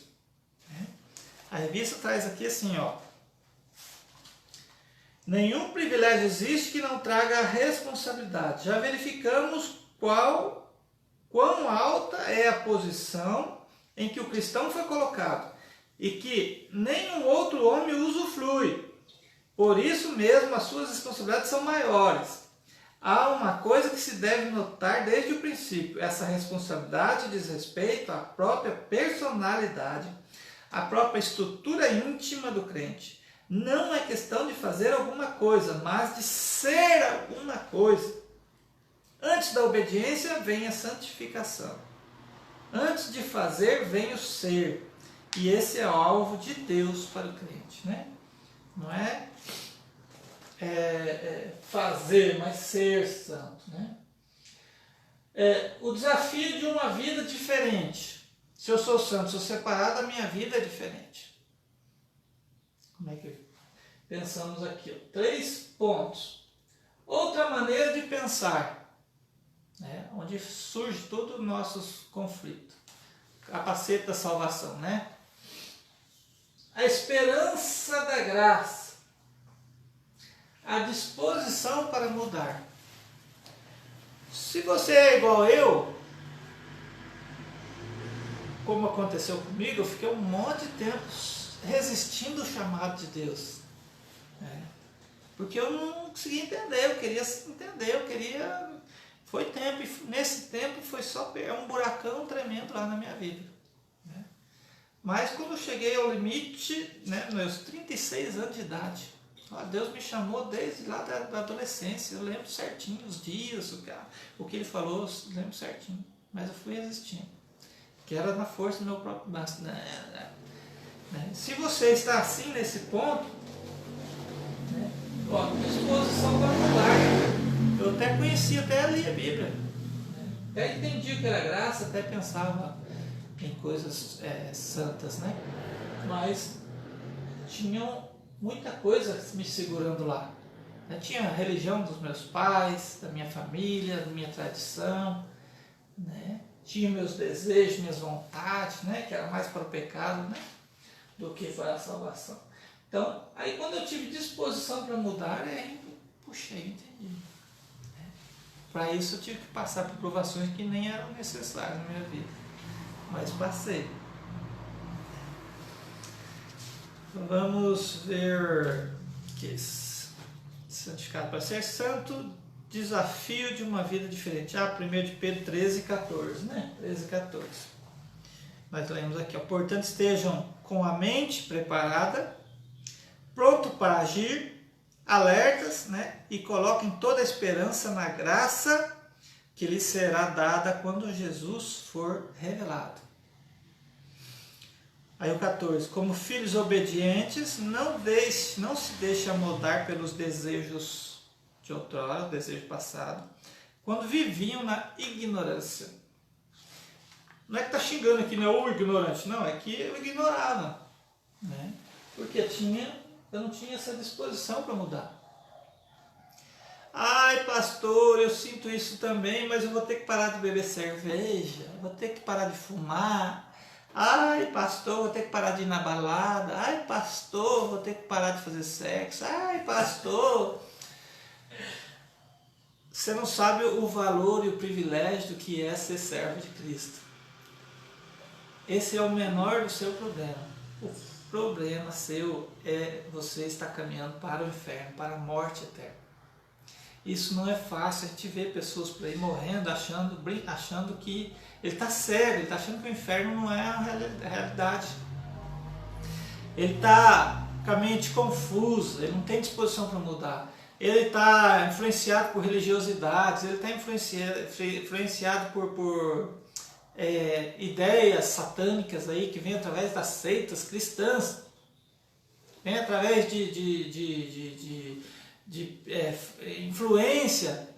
A revista traz aqui assim, nenhum privilégio existe que não traga responsabilidade. Já verificamos quão alta é a posição em que o cristão foi colocado e que nenhum outro homem usufrui. Por isso mesmo as suas responsabilidades são maiores. Há uma coisa que se deve notar desde o princípio. Essa responsabilidade diz respeito à própria personalidade, à própria estrutura íntima do crente. Não é questão de fazer alguma coisa, mas de ser alguma coisa. Antes da obediência vem a santificação. Antes de fazer vem o ser. E esse é o alvo de Deus para o crente, né? Não é fazer, mas ser santo, né? O desafio de uma vida diferente. Se eu sou santo, sou separado, a minha vida é diferente. Como é que pensamos aqui? 3 pontos. Outra maneira de pensar, né? Onde surge todo o nosso conflito. Capacete da salvação, né? A esperança da graça. A disposição para mudar. Se você é igual eu, como aconteceu comigo, eu fiquei um monte de tempo resistindo ao chamado de Deus. Porque eu não conseguia entender, eu queria entender, foi tempo, e nesse tempo foi só um buracão tremendo lá na minha vida. Mas quando eu cheguei ao limite, né, meus 36 anos de idade, Deus me chamou desde lá da adolescência, eu lembro certinho os dias, o que Ele falou, eu lembro certinho, mas eu fui resistindo, que era na força do meu próprio braço. Se você está assim nesse ponto, disposição para mudar. Eu até conhecia, até li a Bíblia, até entendi o que era graça, até pensava em coisas santas, né? Mas tinham muita coisa me segurando lá. Tinha a religião dos meus pais, da minha família, da minha tradição, né? Tinha meus desejos, minhas vontades, né? Que era mais para o pecado, né? Do que para a salvação. Então, aí quando eu tive disposição para mudar, puxei, entendi. Para isso eu tive que passar por provações que nem eram necessárias na minha vida. Mas passei. Vamos ver que santificado para ser santo, desafio de uma vida diferente. 1 de Pedro 13:14, né? 13:14. Nós lemos aqui, portanto estejam com a mente preparada, pronto para agir, alertas, né? E coloquem toda a esperança na graça que lhes será dada quando Jesus for revelado. Aí o 14, como filhos obedientes, não se deixe amoldar pelos desejos de outrora, o desejo passado, quando viviam na ignorância. Não é que está xingando aqui, não é o ignorante, não, é que eu ignorava, né? Porque eu não tinha essa disposição para mudar. Ai, pastor, eu sinto isso também, mas eu vou ter que parar de beber cerveja, vou ter que parar de fumar. Ai, pastor, vou ter que parar de ir na balada. Ai, pastor, vou ter que parar de fazer sexo. Ai, pastor. Você não sabe o valor e o privilégio do que é ser servo de Cristo. Esse é o menor do seu problema. O problema seu é você estar caminhando para o inferno, para a morte eterna. Isso não é fácil. A gente vê pessoas por aí morrendo, achando que ele está cego, ele está achando que o inferno não é a realidade. Ele está com a mente confusa, ele não tem disposição para mudar. ele está influenciado por religiosidades, ele está influenciado por ideias satânicas aí que vêm através das seitas cristãs, vem através de influência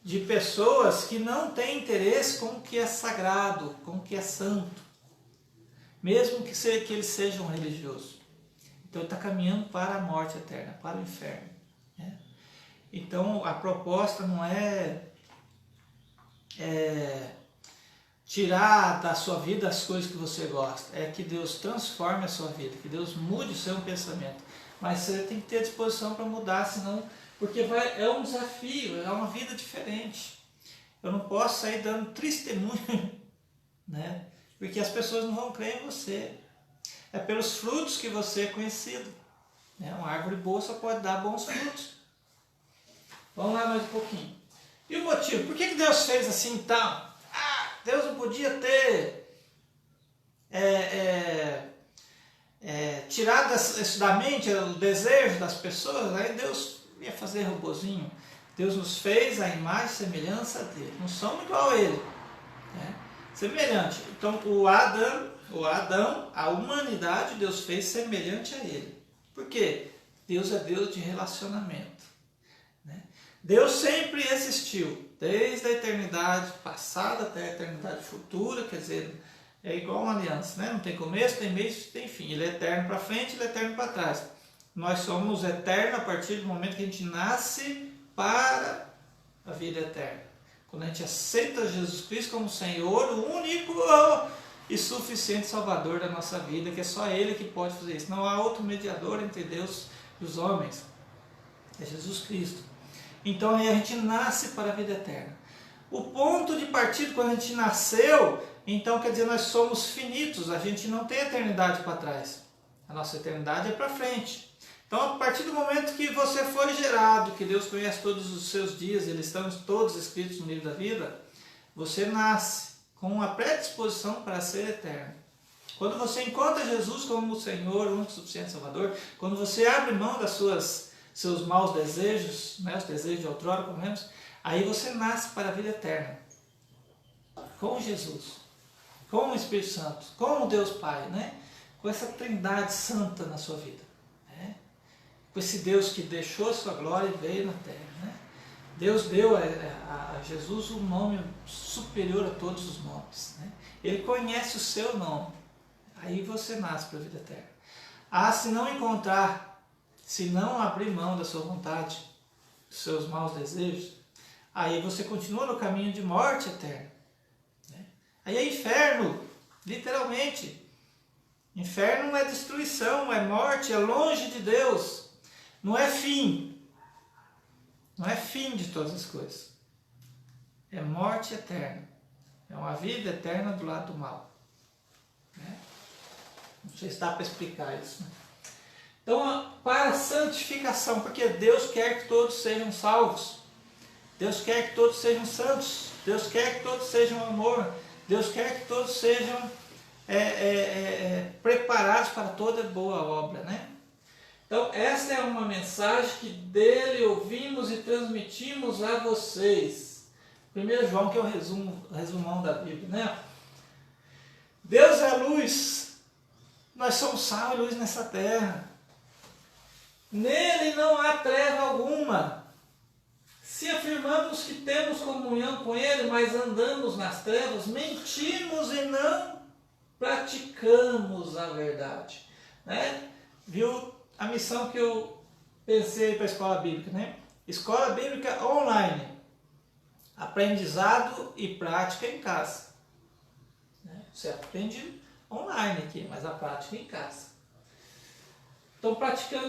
de pessoas que não têm interesse com o que é sagrado, com o que é santo, mesmo que eles sejam religiosos. Então ele está caminhando para a morte eterna, para o inferno, né? Então a proposta não é tirar da sua vida as coisas que você gosta, é que Deus transforme a sua vida, que Deus mude o seu pensamento. Mas você tem que ter disposição para mudar, senão, porque é um desafio, é uma vida diferente. Eu não posso sair dando testemunho, né? Porque as pessoas não vão crer em você. É pelos frutos que você é conhecido, né? Uma árvore boa só pode dar bons frutos. Vamos lá mais um pouquinho. E o motivo? Por que Deus fez assim então? Deus não podia ter tirado isso da mente, o desejo das pessoas, aí Deus ia fazer robozinho. Deus nos fez a imagem e semelhança dele. Não somos igual a ele, né? Semelhante. Então o Adão, a humanidade, Deus fez semelhante a ele. Por quê? Deus é Deus de relacionamento, né? Deus sempre existiu, desde a eternidade passada até a eternidade futura, quer dizer, é igual uma aliança, né? Não tem começo, tem meio, tem fim. Ele é eterno para frente, ele é eterno para trás. Nós somos eternos a partir do momento que a gente nasce para a vida eterna. Quando a gente aceita Jesus Cristo como Senhor, o único e suficiente Salvador da nossa vida, que é só Ele que pode fazer isso. Não há outro mediador entre Deus e os homens. É Jesus Cristo. Então aí a gente nasce para a vida eterna. O ponto de partida, quando a gente nasceu, então quer dizer, nós somos finitos, a gente não tem eternidade para trás. A nossa eternidade é para frente. Então a partir do momento que você foi gerado, que Deus conhece todos os seus dias, eles estão todos escritos no livro da vida, você nasce com uma predisposição para ser eterno. Quando você encontra Jesus como o Senhor, o único suficiente Salvador, quando você abre mão das seus maus desejos, né, os desejos de outrora, pelo menos, aí você nasce para a vida eterna. Com Jesus, com o Espírito Santo, com o Deus Pai, né? Com essa trindade santa na sua vida, né? Com esse Deus que deixou a sua glória e veio na terra, né? Deus deu a Jesus um nome superior a todos os nomes, né? Ele conhece o seu nome. Aí você nasce para a vida eterna. Se não encontrar, se não abrir mão da sua vontade, dos seus maus desejos, aí você continua no caminho de morte eterna, né? Aí é inferno, literalmente. Inferno é destruição, é morte, é longe de Deus. Não é fim. Não é fim de todas as coisas. É morte eterna. É uma vida eterna do lado do mal, né? Não sei se dá para explicar isso, né? Então, para a santificação, porque Deus quer que todos sejam salvos. Deus quer que todos sejam santos. Deus quer que todos sejam amor. Deus quer que todos sejam preparados para toda boa obra, né? Então, essa é uma mensagem que dele ouvimos e transmitimos a vocês. 1 João, que é o resumão da Bíblia, né? Deus é a luz. Nós somos sal e luz nessa terra. Nele não há treva alguma. Se afirmamos que temos comunhão com Ele, mas andamos nas trevas, mentimos e não praticamos a verdade, né? Viu a missão que eu pensei para a escola bíblica, né? Escola bíblica online, aprendizado e prática em casa, né? Você aprende online aqui, mas a prática em casa. Então,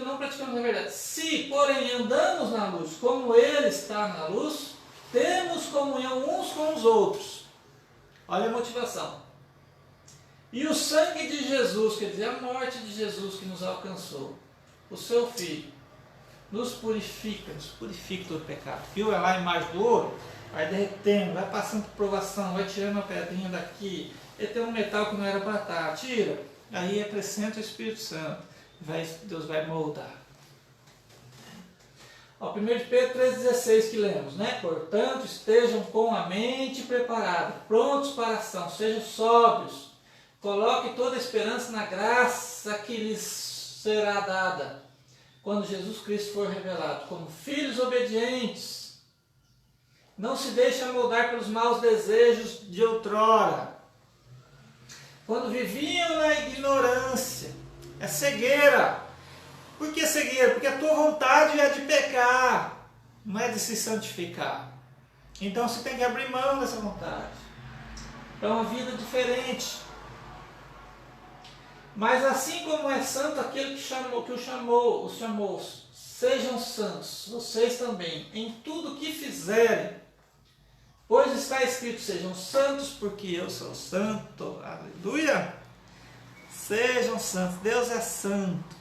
não praticamos a verdade. Se, porém, andamos na luz, como Ele está na luz, temos comunhão uns com os outros. Olha a motivação. E o sangue de Jesus, quer dizer, a morte de Jesus que nos alcançou, o seu Filho, nos purifica do pecado. Viu? É lá a imagem do ouro, vai derretendo, vai passando por provação, vai tirando a pedrinha daqui, e tem um metal que não era para estar, tira, aí acrescenta o Espírito Santo. Deus vai moldar. Ó, 1 de Pedro 3,16 que lemos, né? Portanto, estejam com a mente preparada, prontos para a ação, sejam sóbrios, coloque toda a esperança na graça que lhes será dada, quando Jesus Cristo for revelado, como filhos obedientes. Não se deixe amoldar pelos maus desejos de outrora, quando viviam na ignorância. É cegueira. Por que cegueira? Porque a tua vontade é de pecar, não é de se santificar. Então você tem que abrir mão dessa vontade. É uma vida diferente. Mas assim como é santo aquele que os chamou, sejam santos, vocês também, em tudo que fizerem. Pois está escrito, sejam santos, porque eu sou santo. Aleluia! Sejam santos, Deus é santo.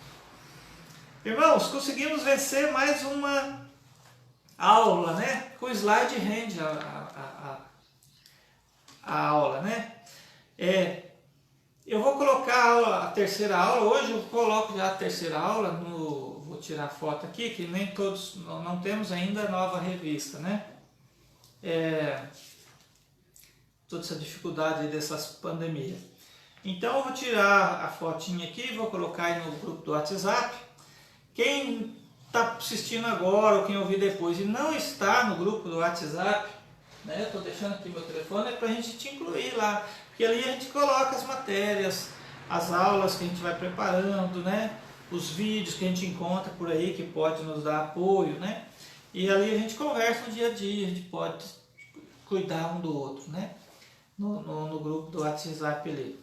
Irmãos, conseguimos vencer mais uma aula, né? Com o slide rende a aula, né? Eu vou colocar a terceira aula, hoje eu coloco já a terceira aula, vou tirar a foto aqui, que nem todos, não temos ainda a nova revista, né? Toda essa dificuldade aí dessas pandemias. Então eu vou tirar a fotinha aqui, vou colocar aí no grupo do WhatsApp. Quem está assistindo agora ou quem ouvir depois e não está no grupo do WhatsApp, né? Estou deixando aqui meu telefone, é para a gente te incluir lá. Porque ali a gente coloca as matérias, as aulas que a gente vai preparando, né? Os vídeos que a gente encontra por aí que pode nos dar apoio, né? E ali a gente conversa no dia a dia, a gente pode cuidar um do outro, né? No grupo do WhatsApp ali.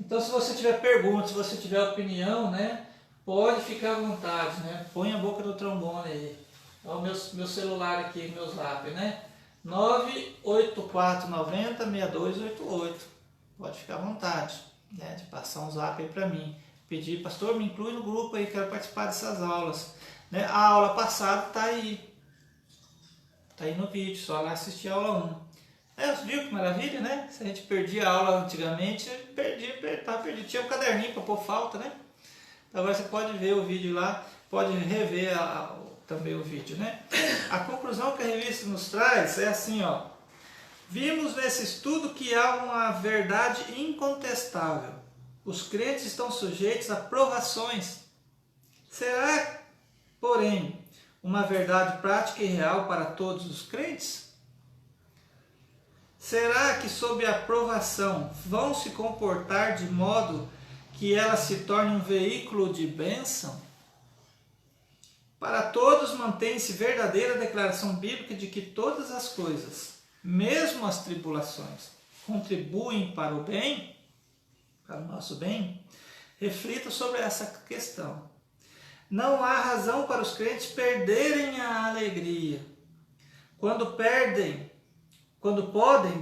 Então se você tiver perguntas, se você tiver opinião, né? Pode ficar à vontade, né? Põe a boca do trombone aí. Olha o meu celular aqui, meu zap, né? 98490-6288. Pode ficar à vontade, né? De passar um zap aí para mim. Pedir, pastor, me inclui no grupo aí, quero participar dessas aulas. Né? A aula passada está aí. Está aí no vídeo, só lá assistir a aula 1. Viu que maravilha, né? Se a gente perdia a aula antigamente, perdi. Tinha um caderninho para pôr falta, né? Agora você pode ver o vídeo lá, pode rever também o vídeo, né? A conclusão que a revista nos traz é assim, ó. Vimos nesse estudo que há uma verdade incontestável. Os crentes estão sujeitos a provações. Será, porém, uma verdade prática e real para todos os crentes? Será que sob a provação vão se comportar de modo que ela se torne um veículo de bênção? Para todos mantém-se verdadeira declaração bíblica de que todas as coisas, mesmo as tribulações, contribuem para o bem, para o nosso bem. Reflita sobre essa questão. Não há razão para os crentes perderem a alegria. Quando podem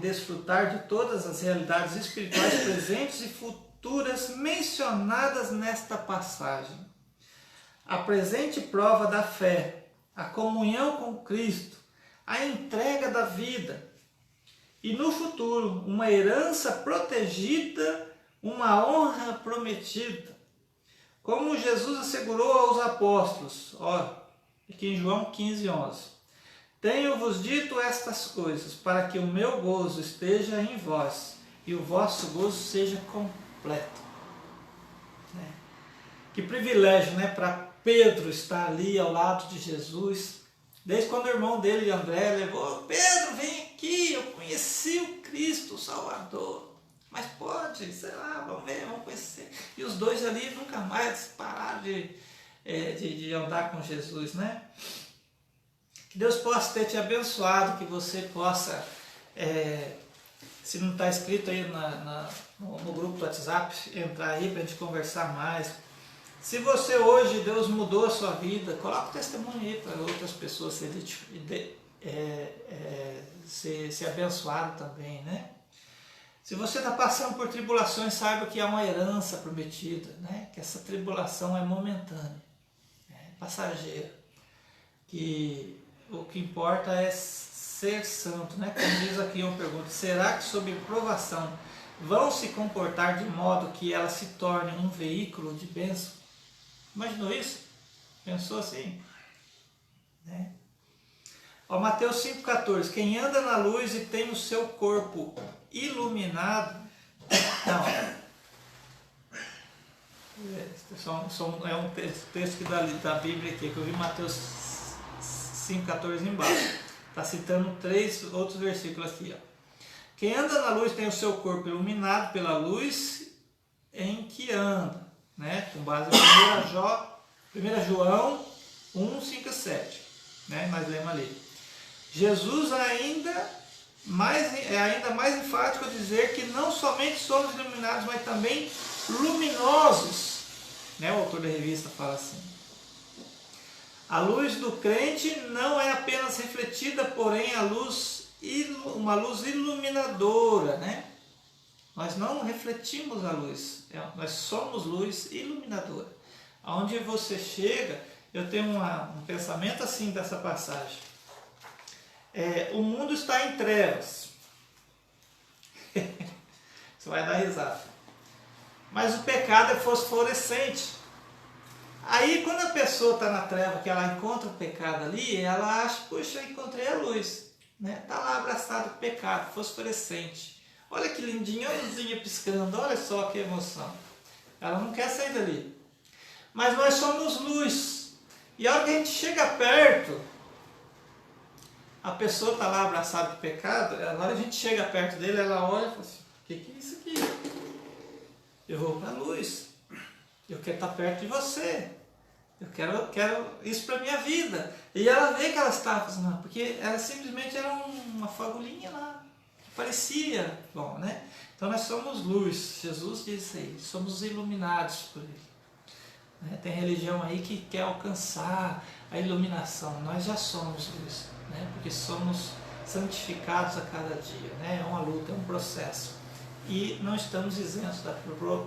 desfrutar de todas as realidades espirituais presentes e futuras mencionadas nesta passagem. A presente prova da fé, a comunhão com Cristo, a entrega da vida e no futuro uma herança protegida, uma honra prometida. Como Jesus assegurou aos apóstolos, aqui em João 15:11. Tenho-vos dito estas coisas para que o meu gozo esteja em vós e o vosso gozo seja completo. Que privilégio, né, para Pedro estar ali ao lado de Jesus. Desde quando o irmão dele, André, levou: Pedro, vem aqui, eu conheci o Cristo, o Salvador. Mas pode, sei lá, vamos ver, vamos conhecer. E os dois ali nunca mais pararam de andar com Jesus, né? Que Deus possa ter te abençoado, que você possa, se não está escrito aí no grupo do WhatsApp, entrar aí para a gente conversar mais. Se você hoje, Deus mudou a sua vida, coloca o testemunho aí para outras pessoas ser abençoado também, né? Se você está passando por tribulações, saiba que há uma herança prometida, né? Que essa tribulação é momentânea, é passageira. Que o que importa é ser santo, né? Como diz aqui uma pergunta: será que sob provação vão se comportar de modo que ela se torne um veículo de bênção? Imaginou isso? Pensou assim? né? Ó, Mateus 5,14, quem anda na luz e tem o seu corpo iluminado, não, é um texto que da Bíblia aqui, que eu vi Mateus 5,14 embaixo, está citando 3 outros versículos aqui, ó. Quem anda na luz tem o seu corpo iluminado pela luz em que anda, né? Com base em 1 João 1, 5 e 7, né? Mas lemos ali. Jesus é ainda mais enfático a dizer que não somente somos iluminados, mas também luminosos, né? O autor da revista fala assim. A luz do crente não é apenas refletida, porém uma luz iluminadora, né? Nós não refletimos a luz, nós somos luz iluminadora. Aonde você chega, eu tenho um pensamento assim dessa passagem. O mundo está em trevas. Você vai dar risada. Mas o pecado é fosforescente. Aí quando a pessoa está na treva, que ela encontra o pecado ali, ela acha, puxa, eu encontrei a luz. Está lá abraçado com o pecado, fosforescente. Olha que lindinho, olha a luzinha piscando, olha só que emoção. Ela não quer sair dali. Mas nós somos luz. E a hora que a gente chega perto, a pessoa está lá abraçada com o pecado, a hora que a gente chega perto dele, ela olha e fala assim, o que é isso aqui? Eu vou para a luz. Eu quero estar perto de você. Eu quero isso para a minha vida. E ela vê que ela está fazendo, porque ela simplesmente era uma fagulhinha lá, que parecia bom, né? Então nós somos luz. Jesus diz aí, somos iluminados por Ele. Né? Tem religião aí que quer alcançar a iluminação. Nós já somos luz, né? Porque somos santificados a cada dia, né? É uma luta, é um processo. E não estamos isentos das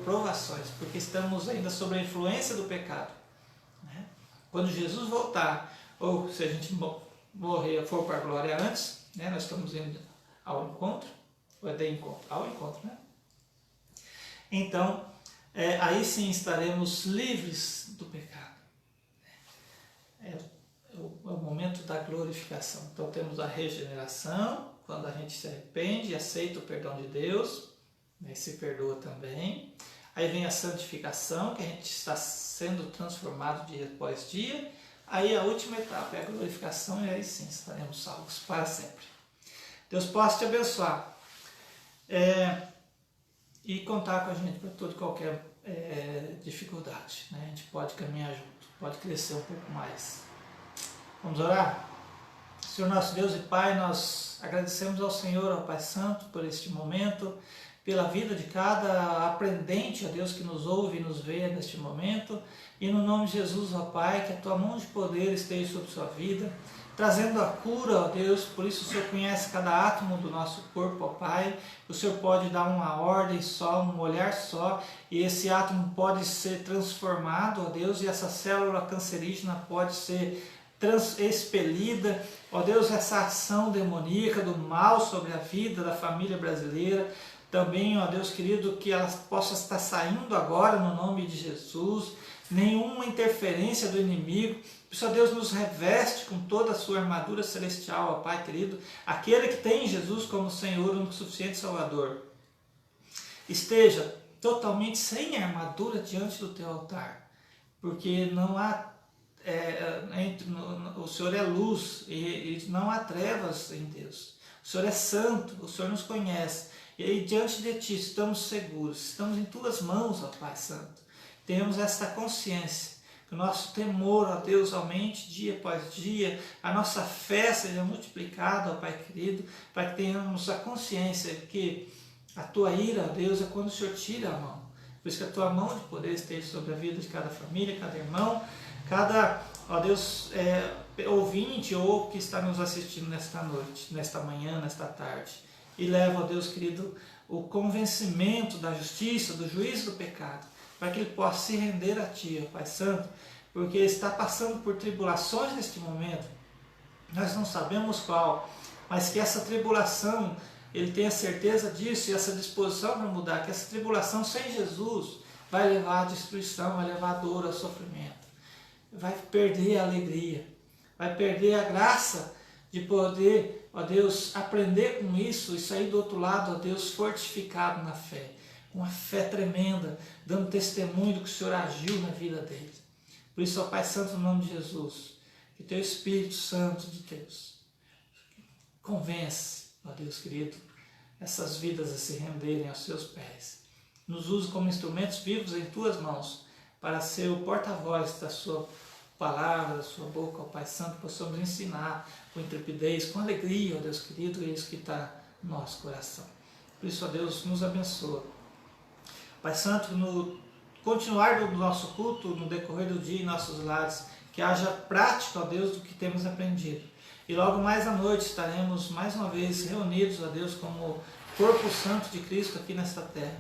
provações, porque estamos ainda sob a influência do pecado. Né? Quando Jesus voltar, ou se a gente morrer, for para a glória antes, né? Nós estamos indo ao encontro, ou é de encontro? Ao encontro, né? Então, aí sim estaremos livres do pecado. É o momento da glorificação. Então temos a regeneração, quando a gente se arrepende e aceita o perdão de Deus, né, se perdoa também. Aí vem a santificação, que a gente está sendo transformado dia após dia. Aí a última etapa é a glorificação e aí sim estaremos salvos para sempre. Deus possa te abençoar e contar com a gente para toda e qualquer dificuldade. Né? A gente pode caminhar junto, pode crescer um pouco mais. Vamos orar? Senhor nosso Deus e Pai, nós agradecemos ao Senhor, ao Pai Santo, por este momento, pela vida de cada aprendente, ó Deus, que nos ouve e nos vê neste momento. E no nome de Jesus, ó Pai, que a Tua mão de poder esteja sobre sua vida, trazendo a cura, ó Deus. Por isso o Senhor conhece cada átomo do nosso corpo, ó Pai. O Senhor pode dar uma ordem só, um olhar só, e esse átomo pode ser transformado, ó Deus, e essa célula cancerígena pode ser expelida, ó Deus, essa ação demoníaca do mal sobre a vida da família brasileira, também, ó Deus querido, que ela possa estar saindo agora no nome de Jesus, nenhuma interferência do inimigo, ó Deus, nos reveste com toda a sua armadura celestial, ó Pai querido, aquele que tem Jesus como Senhor, único suficiente Salvador, esteja totalmente sem armadura diante do teu altar, porque não há o Senhor é luz e não há trevas em Deus. O Senhor é santo, o Senhor nos conhece. E aí, diante de Ti estamos seguros, estamos em Tuas mãos, ó Pai Santo. Temos esta consciência, que o nosso temor, ó Deus, aumente dia após dia, a nossa fé seja multiplicada, ó Pai querido, para que tenhamos a consciência que a Tua ira, ó Deus, é quando o Senhor tira a mão. Por isso que a Tua mão de poder esteja sobre a vida de cada família, cada irmão, cada, ó Deus, ouvinte ou que está nos assistindo nesta noite, nesta manhã, nesta tarde. E leva, ó Deus querido, o convencimento da justiça, do juízo do pecado, para que ele possa se render a Ti, ó Pai Santo, porque ele está passando por tribulações neste momento. Nós não sabemos qual, mas que essa tribulação, ele tem a certeza disso e essa disposição para mudar, que essa tribulação sem Jesus vai levar à destruição, vai levar à dor, ao sofrimento. Vai perder a alegria. vai perder a graça de poder, ó Deus, aprender com isso e sair do outro lado, ó Deus, fortificado na fé, com uma fé tremenda, dando testemunho do que o Senhor agiu na vida deles. Por isso, ó Pai Santo, no nome de Jesus, que Teu Espírito Santo de Deus convence, ó Deus querido, essas vidas a se renderem aos Seus pés. Nos use como instrumentos vivos em Tuas mãos, para ser o porta-voz da Sua palavra, da Sua boca, ó Pai Santo, possamos ensinar com intrepidez, com alegria, ó Deus querido, é isso que está no nosso coração. Por isso, ó Deus, nos abençoa. Pai Santo, no continuar do nosso culto, no decorrer do dia em nossos lares, que haja prática, ó Deus, do que temos aprendido. E logo mais à noite estaremos mais uma vez reunidos, ó Deus, como Corpo Santo de Cristo aqui nesta terra.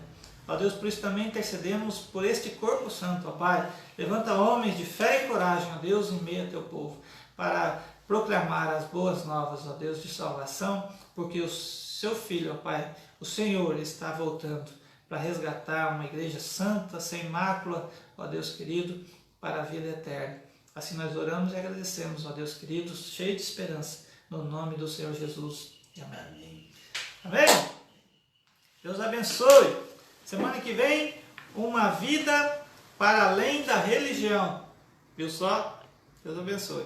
Ó Deus, por isso também intercedemos por este Corpo Santo, ó Pai. Levanta homens de fé e coragem, ó Deus, em meio a Teu povo, para proclamar as boas novas, ó Deus, de salvação, porque o Seu Filho, ó Pai, o Senhor está voltando para resgatar uma igreja santa, sem mácula, ó Deus querido, para a vida eterna. Assim nós oramos e agradecemos, ó Deus querido, cheio de esperança, no nome do Senhor Jesus. Amém. Amém? Deus abençoe. Semana que vem, uma vida para além da religião. Viu só? Deus abençoe.